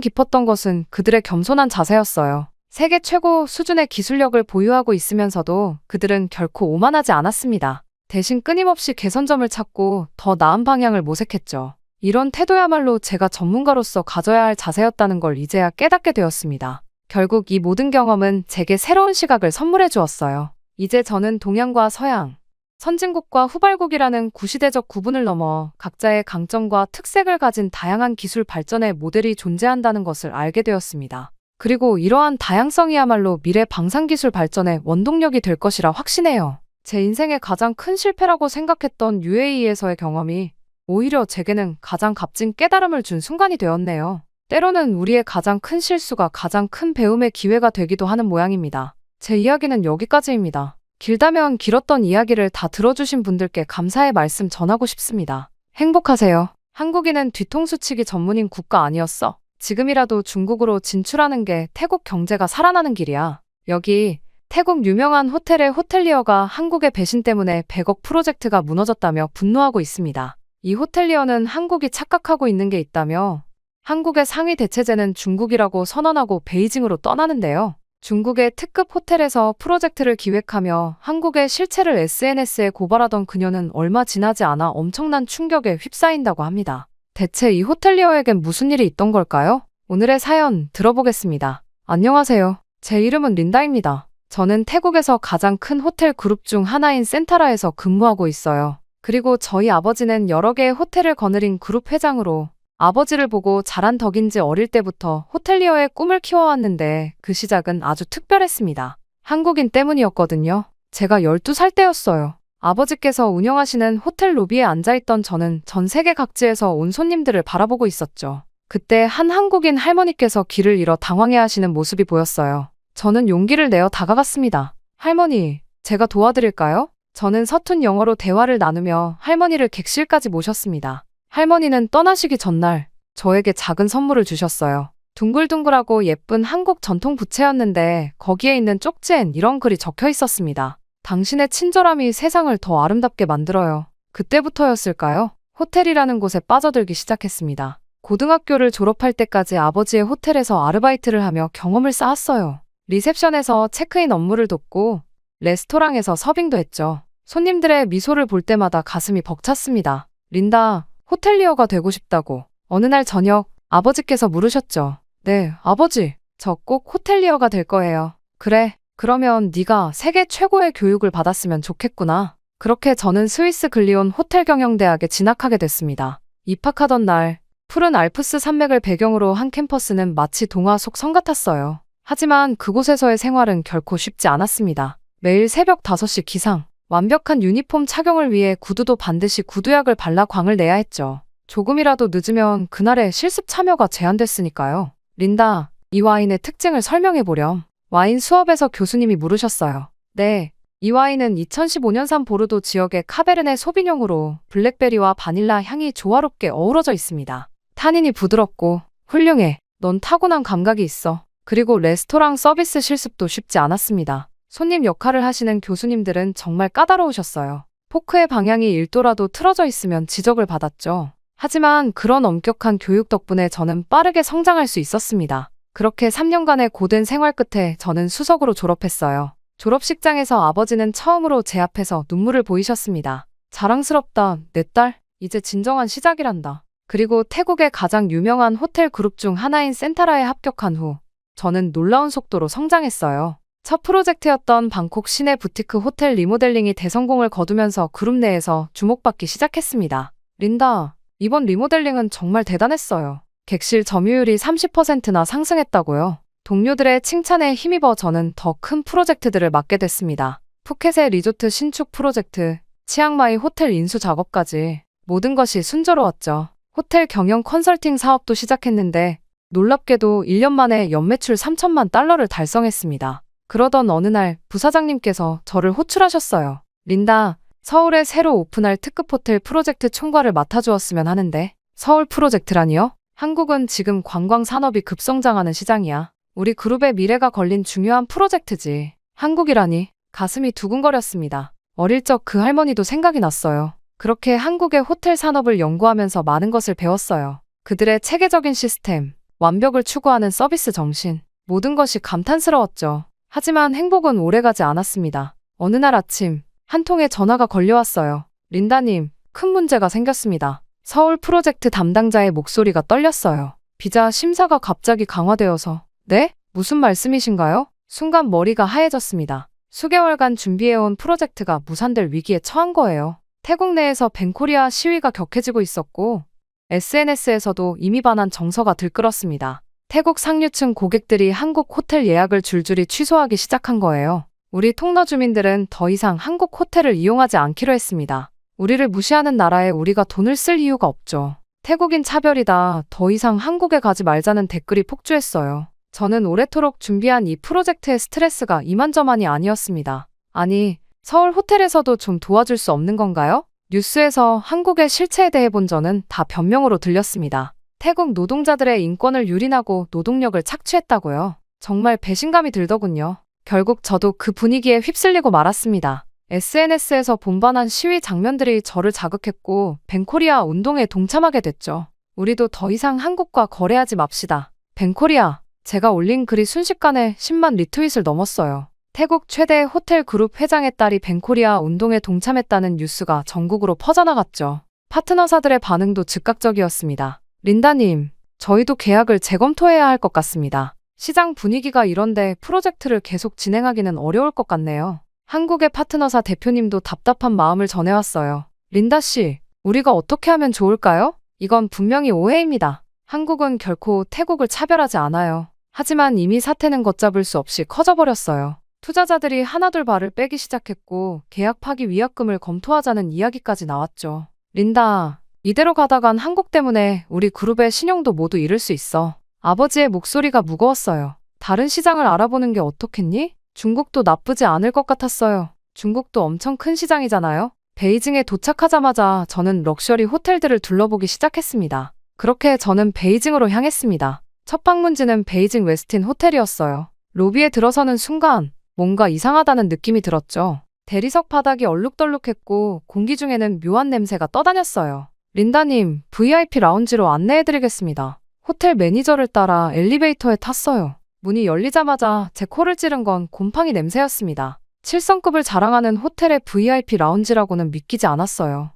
[SPEAKER 1] 깊었던 것은 그들의 겸손한 자세였어요. 세계 최고 수준의 기술력을 보유하고 있으면서도 그들은 결코 오만하지 않았습니다. 대신 끊임없이 개선점을 찾고 더 나은 방향을 모색했죠. 이런 태도야말로 제가 전문가로서 가져야 할 자세였다는 걸 이제야 깨닫게 되었습니다. 결국 이 모든 경험은 제게 새로운 시각을 선물해 주었어요. 이제 저는 동양과 서양, 선진국과 후발국이라는 구시대적 구분을 넘어 각자의 강점과 특색을 가진 다양한 기술 발전의 모델이 존재한다는 것을 알게 되었습니다. 그리고 이러한 다양성이야말로 미래 방산기술 발전의 원동력이 될 것이라 확신해요. 제 인생의 가장 큰 실패라고 생각했던 UAE에서의 경험이 오히려 제게는 가장 값진 깨달음을 준 순간이 되었네요. 때로는 우리의 가장 큰 실수가 가장 큰 배움의 기회가 되기도 하는 모양입니다. 제 이야기는 여기까지입니다. 길다면 길었던 이야기를 다 들어주신 분들께 감사의 말씀 전하고 싶습니다. 행복하세요. 한국인은 뒤통수치기 전문인 국가 아니었어. 지금이라도 중국으로 진출하는 게 태국 경제가 살아나는 길이야. 여기 태국 유명한 호텔의 호텔리어가 한국의 배신 때문에 100억 프로젝트가 무너졌다며 분노하고 있습니다. 이 호텔리어는 한국이 착각하고 있는 게 있다며 한국의 상위 대체제는 중국이라고 선언하고 베이징으로 떠나는데요. 중국의 특급 호텔에서 프로젝트를 기획하며 한국의 실체를 SNS에 고발하던 그녀는 얼마 지나지 않아 엄청난 충격에 휩싸인다고 합니다. 대체 이 호텔리어에겐 무슨 일이 있던 걸까요? 오늘의 사연 들어보겠습니다. 안녕하세요. 제 이름은 린다입니다. 저는 태국에서 가장 큰 호텔 그룹 중 하나인 센타라에서 근무하고 있어요. 그리고 저희 아버지는 여러 개의 호텔을 거느린 그룹 회장으로 아버지를 보고 자란 덕인지 어릴 때부터 호텔리어의 꿈을 키워왔는데 그 시작은 아주 특별했습니다. 한국인 때문이었거든요. 제가 12살 때였어요. 아버지께서 운영하시는 호텔 로비에 앉아있던 저는 전 세계 각지에서 온 손님들을 바라보고 있었죠. 그때 한 한국인 할머니께서 길을 잃어 당황해하시는 모습이 보였어요. 저는 용기를 내어 다가갔습니다. 할머니, 제가 도와드릴까요? 저는 서툰 영어로 대화를 나누며 할머니를 객실까지 모셨습니다. 할머니는 떠나시기 전날 저에게 작은 선물을 주셨어요. 둥글둥글하고 예쁜 한국 전통 부채였는데 거기에 있는 쪽지엔 이런 글이 적혀 있었습니다. 당신의 친절함이 세상을 더 아름답게 만들어요. 그때부터였을까요? 호텔이라는 곳에 빠져들기 시작했습니다. 고등학교를 졸업할 때까지 아버지의 호텔에서 아르바이트를 하며 경험을 쌓았어요. 리셉션에서 체크인 업무를 돕고 레스토랑에서 서빙도 했죠. 손님들의 미소를 볼 때마다 가슴이 벅찼습니다. 린다, 호텔리어가 되고 싶다고. 어느 날 저녁 아버지께서 물으셨죠. 네, 아버지. 저 꼭 호텔리어가 될 거예요. 그래, 그러면 네가 세계 최고의 교육을 받았으면 좋겠구나. 그렇게 저는 스위스 글리온 호텔경영대학에 진학하게 됐습니다. 입학하던 날 푸른 알프스 산맥을 배경으로 한 캠퍼스는 마치 동화 속 성 같았어요. 하지만 그곳에서의 생활은 결코 쉽지 않았습니다. 매일 새벽 5시 기상, 완벽한 유니폼 착용을 위해 구두도 반드시 구두약을 발라 광을 내야 했죠. 조금이라도 늦으면 그날의 실습 참여가 제한됐으니까요. 린다, 이 와인의 특징을 설명해보렴. 와인 수업에서 교수님이 물으셨어요. 네, 이 와인은 2015년산 보르도 지역의 카베르네 소비뇽으로 블랙베리와 바닐라 향이 조화롭게 어우러져 있습니다. 탄닌이 부드럽고 훌륭해. 넌 타고난 감각이 있어. 그리고 레스토랑 서비스 실습도 쉽지 않았습니다. 손님 역할을 하시는 교수님들은 정말 까다로우셨어요. 포크의 방향이 1도라도 틀어져 있으면 지적을 받았죠. 하지만 그런 엄격한 교육 덕분에 저는 빠르게 성장할 수 있었습니다. 그렇게 3년간의 고된 생활 끝에 저는 수석으로 졸업했어요. 졸업식장에서 아버지는 처음으로 제 앞에서 눈물을 보이셨습니다. 자랑스럽다, 내 딸. 이제 진정한 시작이란다. 그리고 태국의 가장 유명한 호텔 그룹 중 하나인 센타라에 합격한 후 저는 놀라운 속도로 성장했어요. 첫 프로젝트였던 방콕 시내 부티크 호텔 리모델링이 대성공을 거두면서 그룹 내에서 주목받기 시작했습니다. 린다, 이번 리모델링은 정말 대단했어요. 객실 점유율이 30%나 상승했다고요. 동료들의 칭찬에 힘입어 저는 더 큰 프로젝트들을 맡게 됐습니다. 푸켓의 리조트 신축 프로젝트, 치앙마이 호텔 인수 작업까지 모든 것이 순조로웠죠. 호텔 경영 컨설팅 사업도 시작했는데 놀랍게도 1년 만에 연매출 3천만 달러를 달성했습니다. 그러던 어느 날 부사장님께서 저를 호출하셨어요. 린다, 서울에 새로 오픈할 특급 호텔 프로젝트 총괄을 맡아주었으면 하는데. 서울 프로젝트라니요? 한국은 지금 관광 산업이 급성장하는 시장이야. 우리 그룹의 미래가 걸린 중요한 프로젝트지. 한국이라니. 가슴이 두근거렸습니다. 어릴 적 그 할머니도 생각이 났어요. 그렇게 한국의 호텔 산업을 연구하면서 많은 것을 배웠어요. 그들의 체계적인 시스템, 완벽을 추구하는 서비스 정신, 모든 것이 감탄스러웠죠. 하지만 행복은 오래가지 않았습니다. 어느 날 아침 한 통의 전화가 걸려왔어요. 린다님, 큰 문제가 생겼습니다. 서울 프로젝트 담당자의 목소리가 떨렸어요. 비자 심사가 갑자기 강화되어서. 네? 무슨 말씀이신가요? 순간 머리가 하얘졌습니다. 수개월간 준비해온 프로젝트가 무산될 위기에 처한 거예요. 태국 내에서 벤코리아 시위가 격해지고 있었고 SNS에서도 이미 반한 정서가 들끓었습니다. 태국 상류층 고객들이 한국 호텔 예약을 줄줄이 취소하기 시작한 거예요. 우리 통러 주민들은 더 이상 한국 호텔을 이용하지 않기로 했습니다. 우리를 무시하는 나라에 우리가 돈을 쓸 이유가 없죠. 태국인 차별이다. 더 이상 한국에 가지 말자는 댓글이 폭주했어요. 저는 오래도록 준비한 이 프로젝트의 스트레스가 이만저만이 아니었습니다. 아니, 서울 호텔에서도 좀 도와줄 수 없는 건가요? 뉴스에서 한국의 실체에 대해 본 저는 다 변명으로 들렸습니다. 태국 노동자들의 인권을 유린하고 노동력을 착취했다고요. 정말 배신감이 들더군요. 결국 저도 그 분위기에 휩쓸리고 말았습니다. SNS에서 본반한 시위 장면들이 저를 자극했고 벤코리아 운동에 동참하게 됐죠. 우리도 더 이상 한국과 거래하지 맙시다. 벤코리아, 제가 올린 글이 순식간에 10만 리트윗을 넘었어요. 태국 최대 호텔 그룹 회장의 딸이 벤코리아 운동에 동참했다는 뉴스가 전국으로 퍼져나갔죠. 파트너사들의 반응도 즉각적이었습니다. 린다님, 저희도 계약을 재검토해야 할 것 같습니다. 시장 분위기가 이런데 프로젝트를 계속 진행하기는 어려울 것 같네요. 한국의 파트너사 대표님도 답답한 마음을 전해왔어요. 린다 씨, 우리가 어떻게 하면 좋을까요? 이건 분명히 오해입니다. 한국은 결코 태국을 차별하지 않아요. 하지만 이미 사태는 걷잡을 수 없이 커져버렸어요. 투자자들이 하나둘 발을 빼기 시작했고 계약 파기 위약금을 검토하자는 이야기까지 나왔죠. 린다, 이대로 가다간 한국 때문에 우리 그룹의 신용도 모두 잃을 수 있어. 아버지의 목소리가 무거웠어요. 다른 시장을 알아보는 게 어떻겠니? 중국도 나쁘지 않을 것 같았어요. 중국도 엄청 큰 시장이잖아요. 베이징에 도착하자마자 저는 럭셔리 호텔들을 둘러보기 시작했습니다. 그렇게 저는 베이징으로 향했습니다. 첫 방문지는 베이징 웨스틴 호텔이었어요. 로비에 들어서는 순간 뭔가 이상하다는 느낌이 들었죠. 대리석 바닥이 얼룩덜룩했고 공기 중에는 묘한 냄새가 떠다녔어요. 린다님, VIP 라운지로 안내해드리겠습니다. 호텔 매니저를 따라 엘리베이터에 탔어요. 문이 열리자마자 제 코를 찌른 건 곰팡이 냄새였습니다. 7성급을 자랑하는 호텔의 VIP 라운지라고는 믿기지 않았어요.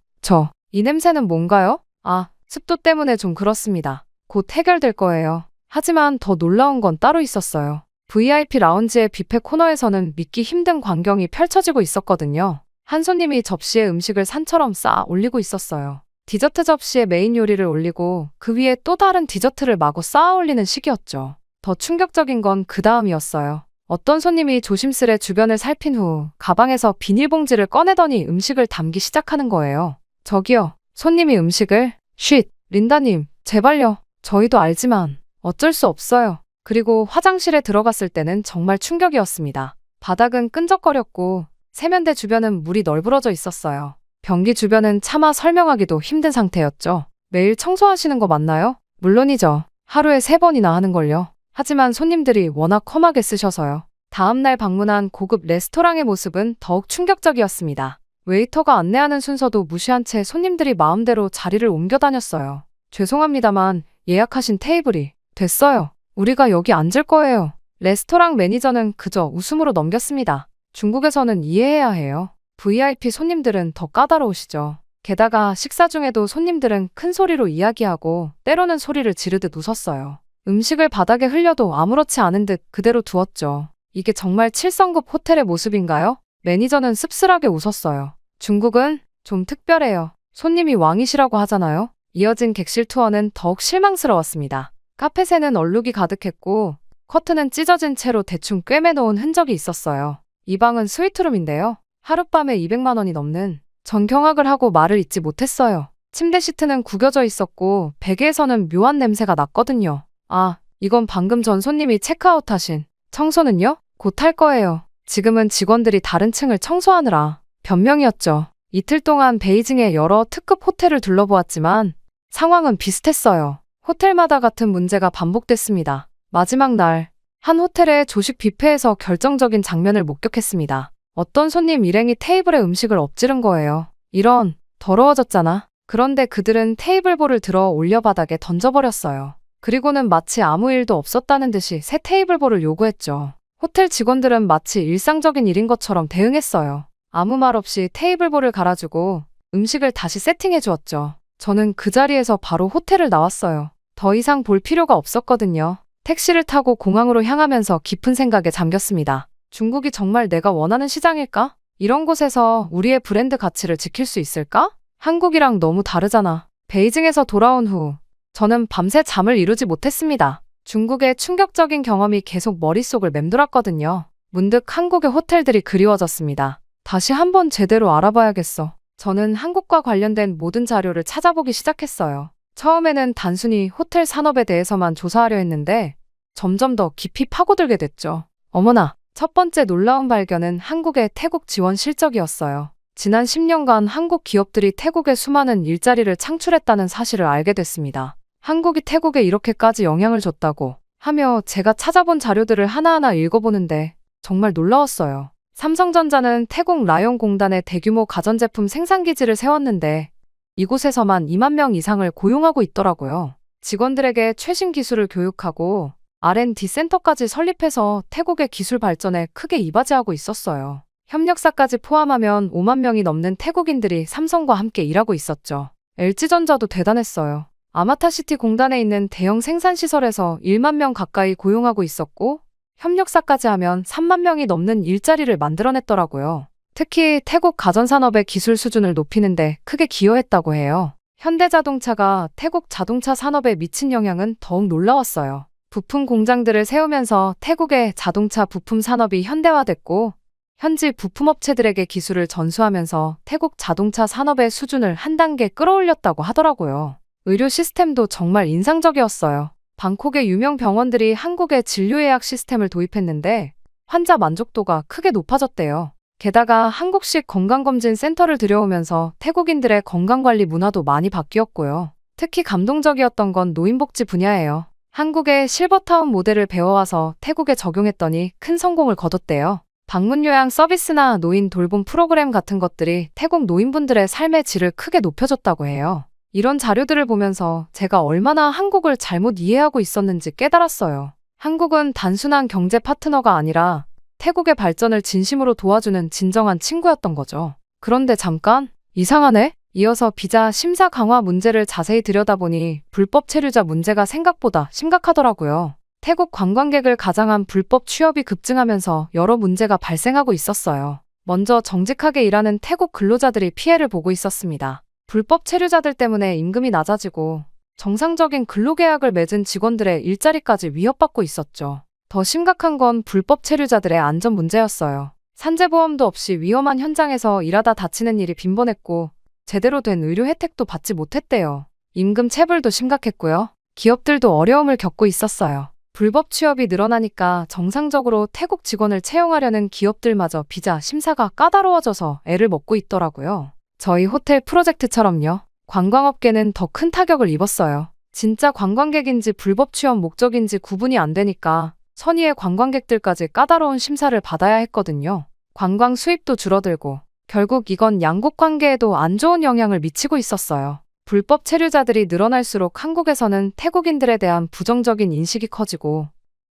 [SPEAKER 1] 이 냄새는 뭔가요? 아, 습도 때문에 좀 그렇습니다. 곧 해결될 거예요. 하지만 더 놀라운 건 따로 있었어요. VIP 라운지의 뷔페 코너에서는 믿기 힘든 광경이 펼쳐지고 있었거든요. 한 손님이 접시에 음식을 산처럼 쌓아 올리고 있었어요. 디저트 접시에 메인 요리를 올리고 그 위에 또 다른 디저트를 마구 쌓아 올리는 시기였죠. 더 충격적인 건 그 다음이었어요. 어떤 손님이 조심스레 주변을 살핀 후 가방에서 비닐봉지를 꺼내더니 음식을 담기 시작하는 거예요. 저기요, 손님이 음식을? 쉿, 린다님, 제발요. 저희도 알지만 어쩔 수 없어요. 그리고 화장실에 들어갔을 때는 정말 충격이었습니다. 바닥은 끈적거렸고 세면대 주변은 물이 널브러져 있었어요. 변기 주변은 차마 설명하기도 힘든 상태였죠. 매일 청소하시는 거 맞나요? 물론이죠. 하루에 3번이나 하는걸요. 하지만 손님들이 워낙 험하게 쓰셔서요. 다음날 방문한 고급 레스토랑의 모습은 더욱 충격적이었습니다. 웨이터가 안내하는 순서도 무시한 채 손님들이 마음대로 자리를 옮겨 다녔어요. 죄송합니다만 예약하신 테이블이 됐어요. 우리가 여기 앉을 거예요. 레스토랑 매니저는 그저 웃음으로 넘겼습니다. 중국에서는 이해해야 해요. VIP 손님들은 더 까다로우시죠. 게다가 식사 중에도 손님들은 큰 소리로 이야기하고 때로는 소리를 지르듯 웃었어요. 음식을 바닥에 흘려도 아무렇지 않은 듯 그대로 두었죠. 이게 정말 7성급 호텔의 모습인가요? 매니저는 씁쓸하게 웃었어요. 중국은 좀 특별해요. 손님이 왕이시라고 하잖아요. 이어진 객실 투어는 더욱 실망스러웠습니다. 카펫에는 얼룩이 가득했고 커튼은 찢어진 채로 대충 꿰매놓은 흔적이 있었어요. 이 방은 스위트룸인데요. 하룻밤에 200만 원이 넘는. 전 경악을 하고 말을 잇지 못했어요. 침대 시트는 구겨져 있었고 베개에서는 묘한 냄새가 났거든요. 아, 이건 방금 전 손님이 체크아웃하신. 청소는요? 곧 할 거예요. 지금은 직원들이 다른 층을 청소하느라. 변명이었죠. 이틀 동안 베이징의 여러 특급 호텔을 둘러보았지만 상황은 비슷했어요. 호텔마다 같은 문제가 반복됐습니다. 마지막 날, 한 호텔의 조식 뷔페에서 결정적인 장면을 목격했습니다. 어떤 손님 일행이 테이블에 음식을 엎지른 거예요. 이런, 더러워졌잖아. 그런데 그들은 테이블볼을 들어 올려 바닥에 던져버렸어요. 그리고는 마치 아무 일도 없었다는 듯이 새 테이블볼을 요구했죠. 호텔 직원들은 마치 일상적인 일인 것처럼 대응했어요. 아무 말 없이 테이블볼을 갈아주고 음식을 다시 세팅해 주었죠. 저는 그 자리에서 바로 호텔을 나왔어요. 더 이상 볼 필요가 없었거든요. 택시를 타고 공항으로 향하면서 깊은 생각에 잠겼습니다. 중국이 정말 내가 원하는 시장일까? 이런 곳에서 우리의 브랜드 가치를 지킬 수 있을까? 한국이랑 너무 다르잖아. 베이징에서 돌아온 후 저는 밤새 잠을 이루지 못했습니다. 중국의 충격적인 경험이 계속 머릿속을 맴돌았거든요. 문득 한국의 호텔들이 그리워졌습니다. 다시 한번 제대로 알아봐야겠어. 저는 한국과 관련된 모든 자료를 찾아보기 시작했어요. 처음에는 단순히 호텔 산업에 대해서만 조사하려 했는데 점점 더 깊이 파고들게 됐죠. 어머나, 첫 번째 놀라운 발견은 한국의 태국 지원 실적이었어요. 지난 10년간 한국 기업들이 태국에 수많은 일자리를 창출했다는 사실을 알게 됐습니다. 한국이 태국에 이렇게까지 영향을 줬다고 하며 제가 찾아본 자료들을 하나하나 읽어보는데 정말 놀라웠어요. 삼성전자는 태국 라용 공단에 대규모 가전제품 생산기지를 세웠는데 이곳에서만 2만 명 이상을 고용하고 있더라고요. 직원들에게 최신 기술을 교육하고 R&D 센터까지 설립해서 태국의 기술 발전에 크게 이바지하고 있었어요. 협력사까지 포함하면 5만 명이 넘는 태국인들이 삼성과 함께 일하고 있었죠. LG전자도 대단했어요. 아마타시티 공단에 있는 대형 생산시설에서 1만 명 가까이 고용하고 있었고 협력사까지 하면 3만 명이 넘는 일자리를 만들어냈더라고요. 특히 태국 가전산업의 기술 수준을 높이는데 크게 기여했다고 해요. 현대자동차가 태국 자동차 산업에 미친 영향은 더욱 놀라웠어요. 부품 공장들을 세우면서 태국의 자동차 부품 산업이 현대화됐고, 현지 부품업체들에게 기술을 전수하면서 태국 자동차 산업의 수준을 한 단계 끌어올렸다고 하더라고요. 의료 시스템도 정말 인상적이었어요. 방콕의 유명 병원들이 한국의 진료 예약 시스템을 도입했는데 환자 만족도가 크게 높아졌대요. 게다가 한국식 건강검진 센터를 들여오면서 태국인들의 건강관리 문화도 많이 바뀌었고요. 특히 감동적이었던 건 노인복지 분야예요. 한국의 실버타운 모델을 배워와서 태국에 적용했더니 큰 성공을 거뒀대요. 방문 요양 서비스나 노인 돌봄 프로그램 같은 것들이 태국 노인분들의 삶의 질을 크게 높여줬다고 해요. 이런 자료들을 보면서 제가 얼마나 한국을 잘못 이해하고 있었는지 깨달았어요. 한국은 단순한 경제 파트너가 아니라 태국의 발전을 진심으로 도와주는 진정한 친구였던 거죠. 그런데 잠깐, 이상하네? 이어서 비자 심사 강화 문제를 자세히 들여다보니 불법 체류자 문제가 생각보다 심각하더라고요. 태국 관광객을 가장한 불법 취업이 급증하면서 여러 문제가 발생하고 있었어요. 먼저 정직하게 일하는 태국 근로자들이 피해를 보고 있었습니다. 불법 체류자들 때문에 임금이 낮아지고 정상적인 근로계약을 맺은 직원들의 일자리까지 위협받고 있었죠. 더 심각한 건 불법 체류자들의 안전 문제였어요. 산재보험도 없이 위험한 현장에서 일하다 다치는 일이 빈번했고 제대로 된 의료 혜택도 받지 못했대요. 임금 체불도 심각했고요. 기업들도 어려움을 겪고 있었어요. 불법 취업이 늘어나니까 정상적으로 태국 직원을 채용하려는 기업들마저 비자 심사가 까다로워져서 애를 먹고 있더라고요. 저희 호텔 프로젝트처럼요. 관광업계는 더 큰 타격을 입었어요. 진짜 관광객인지 불법 취업 목적인지 구분이 안 되니까 선의의 관광객들까지 까다로운 심사를 받아야 했거든요. 관광 수입도 줄어들고 결국 이건 양국 관계에도 안 좋은 영향을 미치고 있었어요. 불법 체류자들이 늘어날수록 한국에서는 태국인들에 대한 부정적인 인식이 커지고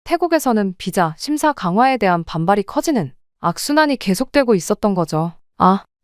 [SPEAKER 1] 태국에서는 비자 심사 강화에 대한 반발이 커지는 악순환이 계속되고 있었던 거죠.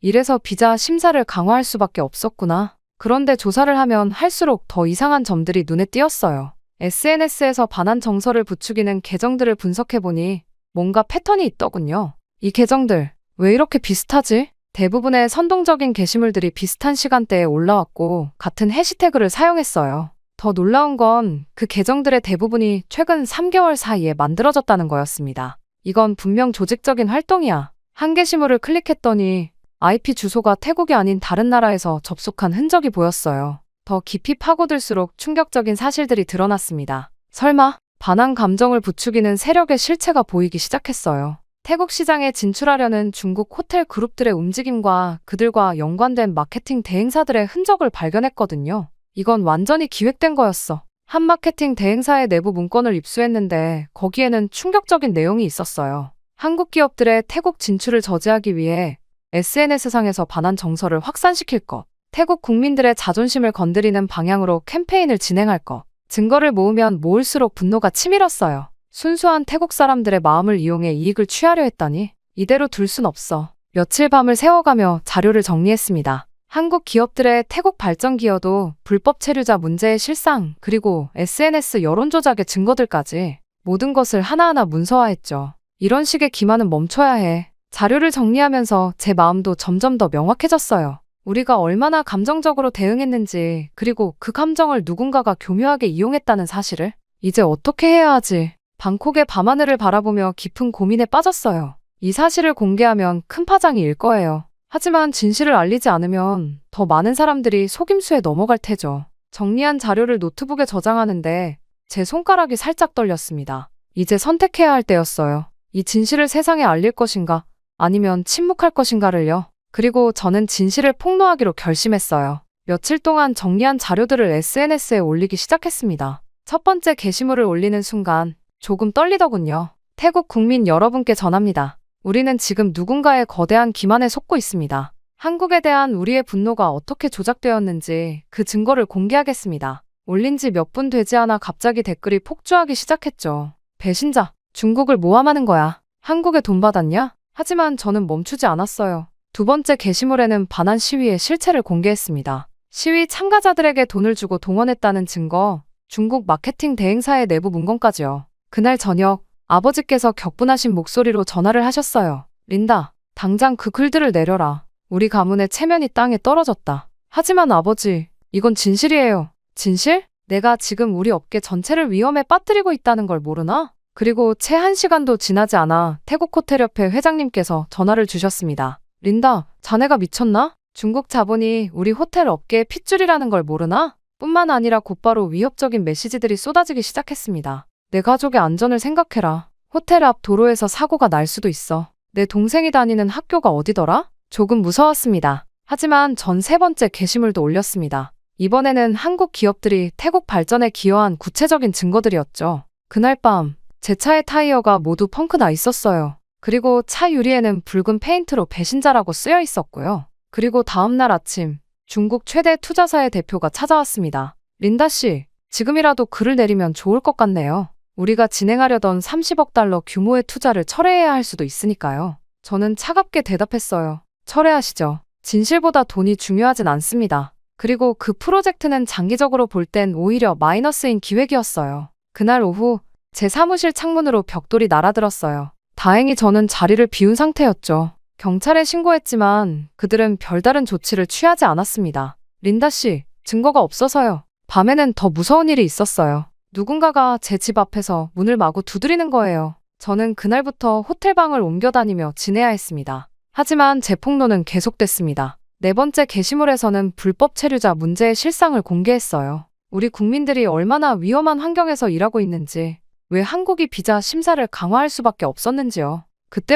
[SPEAKER 1] 이래서 비자 심사를 강화할 수밖에 없었구나. 그런데 조사를 하면 할수록 더 이상한 점들이 눈에 띄었어요. SNS에서 반한 정서를 부추기는 계정들을 분석해보니 뭔가 패턴이 있더군요. 이 계정들 왜 이렇게 비슷하지? 대부분의 선동적인 게시물들이 비슷한 시간대에 올라왔고 같은 해시태그를 사용했어요. 더 놀라운 건 그 계정들의 대부분이 최근 3개월 사이에 만들어졌다는 거였습니다. 이건 분명 조직적인 활동이야. 한 게시물을 클릭했더니 IP 주소가 태국이 아닌 다른 나라에서 접속한 흔적이 보였어요. 더 깊이 파고들수록 충격적인 사실들이 드러났습니다. 설마 반항 감정을 부추기는 세력의 실체가 보이기 시작했어요. 태국 시장에 진출하려는 중국 호텔 그룹들의 움직임과 그들과 연관된 마케팅 대행사들의 흔적을 발견했거든요. 이건 완전히 기획된 거였어. 한 마케팅 대행사의 내부 문건을 입수했는데 거기에는 충격적인 내용이 있었어요. 한국 기업들의 태국 진출을 저지하기 위해 SNS상에서 반한 정서를 확산시킬 것, 태국 국민들의 자존심을 건드리는 방향으로 캠페인을 진행할 것, 증거를 모으면 모을수록 분노가 치밀었어요. 순수한 태국 사람들의 마음을 이용해 이익을 취하려 했다니 이대로 둘 순 없어. 며칠 밤을 새워가며 자료를 정리했습니다. 한국 기업들의 태국 발전 기여도, 불법 체류자 문제의 실상, 그리고 SNS 여론 조작의 증거들까지 모든 것을 하나하나 문서화했죠. 이런 식의 기만은 멈춰야 해. 자료를 정리하면서 제 마음도 점점 더 명확해졌어요. 우리가 얼마나 감정적으로 대응했는지, 그리고 그 감정을 누군가가 교묘하게 이용했다는 사실을 이제 어떻게 해야 하지? 방콕의 밤하늘을 바라보며 깊은 고민에 빠졌어요. 이 사실을 공개하면 큰 파장이 일 거예요. 하지만 진실을 알리지 않으면 더 많은 사람들이 속임수에 넘어갈 테죠. 정리한 자료를 노트북에 저장하는데 제 손가락이 살짝 떨렸습니다. 이제 선택해야 할 때였어요. 이 진실을 세상에 알릴 것인가, 아니면 침묵할 것인가를요. 그리고 저는 진실을 폭로하기로 결심했어요. 며칠 동안 정리한 자료들을 SNS에 올리기 시작했습니다. 첫 번째 게시물을 올리는 순간 조금 떨리더군요. 태국 국민 여러분께 전합니다. 우리는 지금 누군가의 거대한 기만에 속고 있습니다. 한국에 대한 우리의 분노가 어떻게 조작되었는지 그 증거를 공개하겠습니다. 올린 지 몇 분 되지 않아 갑자기 댓글이 폭주하기 시작했죠. 배신자, 중국을 모함하는 거야. 한국에 돈 받았냐? 하지만 저는 멈추지 않았어요. 두 번째 게시물에는 반한 시위의 실체를 공개했습니다. 시위 참가자들에게 돈을 주고 동원했다는 증거, 중국 마케팅 대행사의 내부 문건까지요. 그날 저녁 아버지께서 격분하신 목소리로 전화를 하셨어요. 린다, 당장 그 글들을 내려라. 우리 가문의 체면이 땅에 떨어졌다. 하지만 아버지, 이건 진실이에요. 진실? 내가 지금 우리 업계 전체를 위험에 빠뜨리고 있다는 걸 모르나? 그리고 채 1시간도 지나지 않아 태국호텔협회 회장님께서 전화를 주셨습니다. 린다, 자네가 미쳤나? 중국 자본이 우리 호텔 업계의 핏줄이라는 걸 모르나? 뿐만 아니라 곧바로 위협적인 메시지들이 쏟아지기 시작했습니다. 내 가족의 안전을 생각해라. 호텔 앞 도로에서 사고가 날 수도 있어. 내 동생이 다니는 학교가 어디더라? 조금 무서웠습니다. 하지만 전 3번째 게시물도 올렸습니다. 이번에는 한국 기업들이 태국 발전에 기여한 구체적인 증거들이었죠. 그날 밤 제 차의 타이어가 모두 펑크 나 있었어요. 그리고 차 유리에는 붉은 페인트로 배신자라고 쓰여 있었고요. 그리고 다음날 아침 중국 최대 투자사의 대표가 찾아왔습니다. 린다 씨, 지금이라도 글을 내리면 좋을 것 같네요. 우리가 진행하려던 30억 달러 규모의 투자를 철회해야 할 수도 있으니까요. 저는 차갑게 대답했어요. 철회하시죠. 진실보다 돈이 중요하진 않습니다. 그리고 그 프로젝트는 장기적으로 볼 땐 오히려 마이너스인 기획이었어요. 그날 오후 제 사무실 창문으로 벽돌이 날아들었어요. 다행히 저는 자리를 비운 상태였죠. 경찰에 신고했지만 그들은 별다른 조치를 취하지 않았습니다. 린다 씨, 증거가 없어서요. 밤에는 더 무서운 일이 있었어요. 누군가가 제 집 앞에서 문을 마구 두드리는 거예요. 저는 그날부터 호텔방을 옮겨 다니며 지내야 했습니다. 하지만 제 폭로는 계속됐습니다. 4번째 게시물에서는 불법 체류자 문제의 실상을 공개했어요. 우리 국민들이 얼마나 위험한 환경에서 일하고 있는지, 왜 한국이 비자 심사를 강화할 수밖에 없었는지요.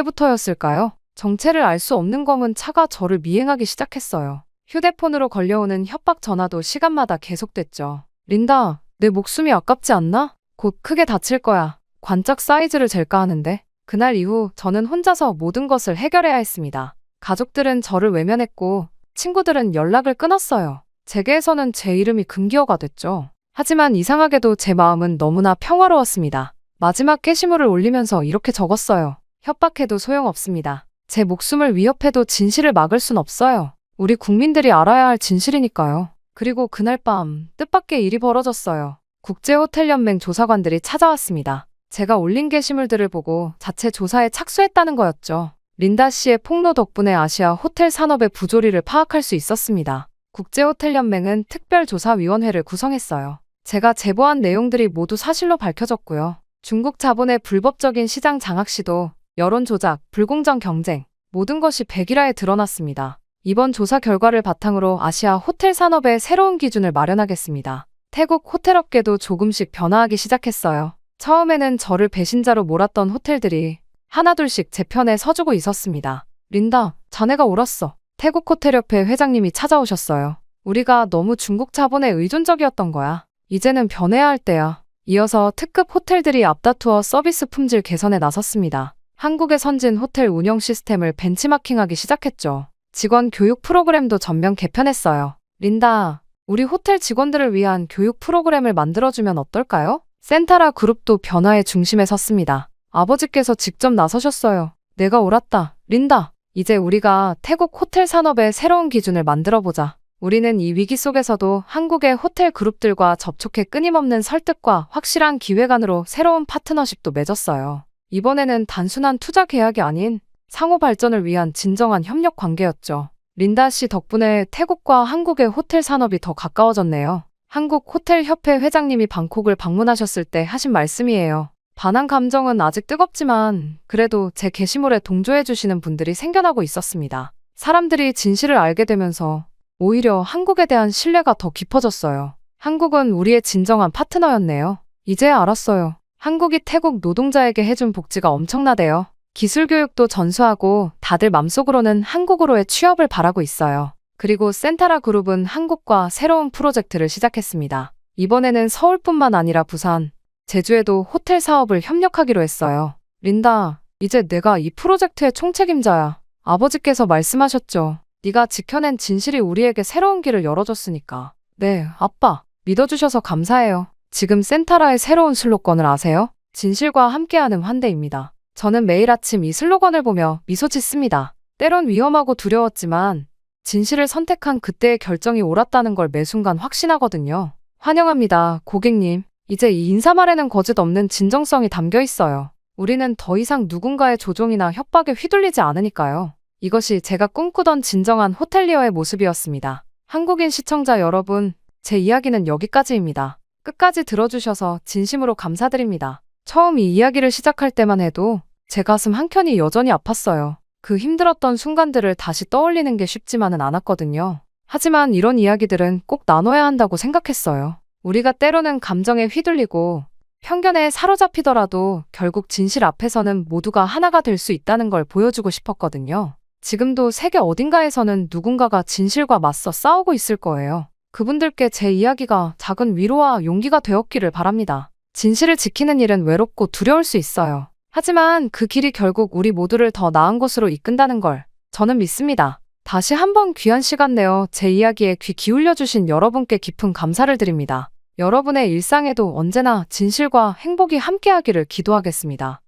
[SPEAKER 1] 그때부터였을까요? 정체를 알 수 없는 검은 차가 저를 미행하기 시작했어요. 휴대폰으로 걸려오는 협박 전화도 시간마다 계속됐죠. 린다, 내 목숨이 아깝지 않나? 곧 크게 다칠 거야. 관짝 사이즈를 잴까 하는데. 그날 이후 저는 혼자서 모든 것을 해결해야 했습니다. 가족들은 저를 외면했고 친구들은 연락을 끊었어요. 재계에서는 제 이름이 금기어가 됐죠. 하지만 이상하게도 제 마음은 너무나 평화로웠습니다. 마지막 게시물을 올리면서 이렇게 적었어요. 협박해도 소용없습니다. 제 목숨을 위협해도 진실을 막을 순 없어요. 우리 국민들이 알아야 할 진실이니까요. 그리고 그날 밤 뜻밖의 일이 벌어졌어요. 국제호텔연맹 조사관들이 찾아왔습니다. 제가 올린 게시물들을 보고 자체 조사에 착수했다는 거였죠. 린다 씨의 폭로 덕분에 아시아 호텔 산업의 부조리를 파악할 수 있었습니다. 국제호텔연맹은 특별조사위원회를 구성했어요. 제가 제보한 내용들이 모두 사실로 밝혀졌고요. 중국 자본의 불법적인 시장 장악 시도, 여론 조작, 불공정 경쟁, 모든 것이 백일화에 드러났습니다. 이번 조사 결과를 바탕으로 아시아 호텔 산업의 새로운 기준을 마련하겠습니다. 태국 호텔업계도 조금씩 변화하기 시작했어요. 처음에는 저를 배신자로 몰았던 호텔들이 하나둘씩 제 편에 서주고 있었습니다. 린다, 자네가 옳았어. 태국 호텔협회 회장님이 찾아오셨어요. 우리가 너무 중국 자본에 의존적이었던 거야. 이제는 변해야 할 때야. 이어서 특급 호텔들이 앞다투어 서비스 품질 개선에 나섰습니다. 한국의 선진 호텔 운영 시스템을 벤치마킹하기 시작했죠. 직원 교육 프로그램도 전면 개편했어요. 린다, 우리 호텔 직원들을 위한 교육 프로그램을 만들어주면 어떨까요? 센타라 그룹도 변화의 중심에 섰습니다. 아버지께서 직접 나서셨어요. 내가 옳았다. 린다, 이제 우리가 태국 호텔 산업의 새로운 기준을 만들어보자. 우리는 이 위기 속에서도 한국의 호텔 그룹들과 접촉해 끊임없는 설득과 확실한 기획안으로 새로운 파트너십도 맺었어요. 이번에는 단순한 투자 계약이 아닌 상호 발전을 위한 진정한 협력 관계였죠. 린다 씨 덕분에 태국과 한국의 호텔 산업이 더 가까워졌네요. 한국 호텔 협회 회장님이 방콕을 방문하셨을 때 하신 말씀이에요. 반한 감정은 아직 뜨겁지만 그래도 제 게시물에 동조해주시는 분들이 생겨나고 있었습니다. 사람들이 진실을 알게 되면서 오히려 한국에 대한 신뢰가 더 깊어졌어요. 한국은 우리의 진정한 파트너였네요. 이제야 알았어요. 한국이 태국 노동자에게 해준 복지가 엄청나대요. 기술 교육도 전수하고 다들 맘속으로는 한국으로의 취업을 바라고 있어요. 그리고 센타라 그룹은 한국과 새로운 프로젝트를 시작했습니다. 이번에는 서울뿐만 아니라 부산, 제주에도 호텔 사업을 협력하기로 했어요. 린다, 이제 내가 이 프로젝트의 총책임자야. 아버지께서 말씀하셨죠. 네가 지켜낸 진실이 우리에게 새로운 길을 열어줬으니까. 네, 아빠. 믿어주셔서 감사해요. 지금 센타라의 새로운 슬로건을 아세요? 진실과 함께하는 환대입니다. 저는 매일 아침 이 슬로건을 보며 미소 짓습니다. 때론 위험하고 두려웠지만 진실을 선택한 그때의 결정이 옳았다는 걸 매 순간 확신하거든요. 환영합니다, 고객님. 이제 이 인사말에는 거짓 없는 진정성이 담겨 있어요. 우리는 더 이상 누군가의 조종이나 협박에 휘둘리지 않으니까요. 이것이 제가 꿈꾸던 진정한 호텔리어의 모습이었습니다. 한국인 시청자 여러분, 제 이야기는 여기까지입니다. 끝까지 들어주셔서 진심으로 감사드립니다. 처음 이 이야기를 시작할 때만 해도 제 가슴 한켠이 여전히 아팠어요. 그 힘들었던 순간들을 다시 떠올리는 게 쉽지만은 않았거든요. 하지만 이런 이야기들은 꼭 나눠야 한다고 생각했어요. 우리가 때로는 감정에 휘둘리고 편견에 사로잡히더라도 결국 진실 앞에서는 모두가 하나가 될 수 있다는 걸 보여주고 싶었거든요. 지금도 세계 어딘가에서는 누군가가 진실과 맞서 싸우고 있을 거예요. 그분들께 제 이야기가 작은 위로와 용기가 되었기를 바랍니다. 진실을 지키는 일은 외롭고 두려울 수 있어요. 하지만 그 길이 결국 우리 모두를 더 나은 곳으로 이끈다는 걸 저는 믿습니다. 다시 한번 귀한 시간 내어 제 이야기에 귀 기울여주신 여러분께 깊은 감사를 드립니다. 여러분의 일상에도 언제나 진실과 행복이 함께하기를 기도하겠습니다.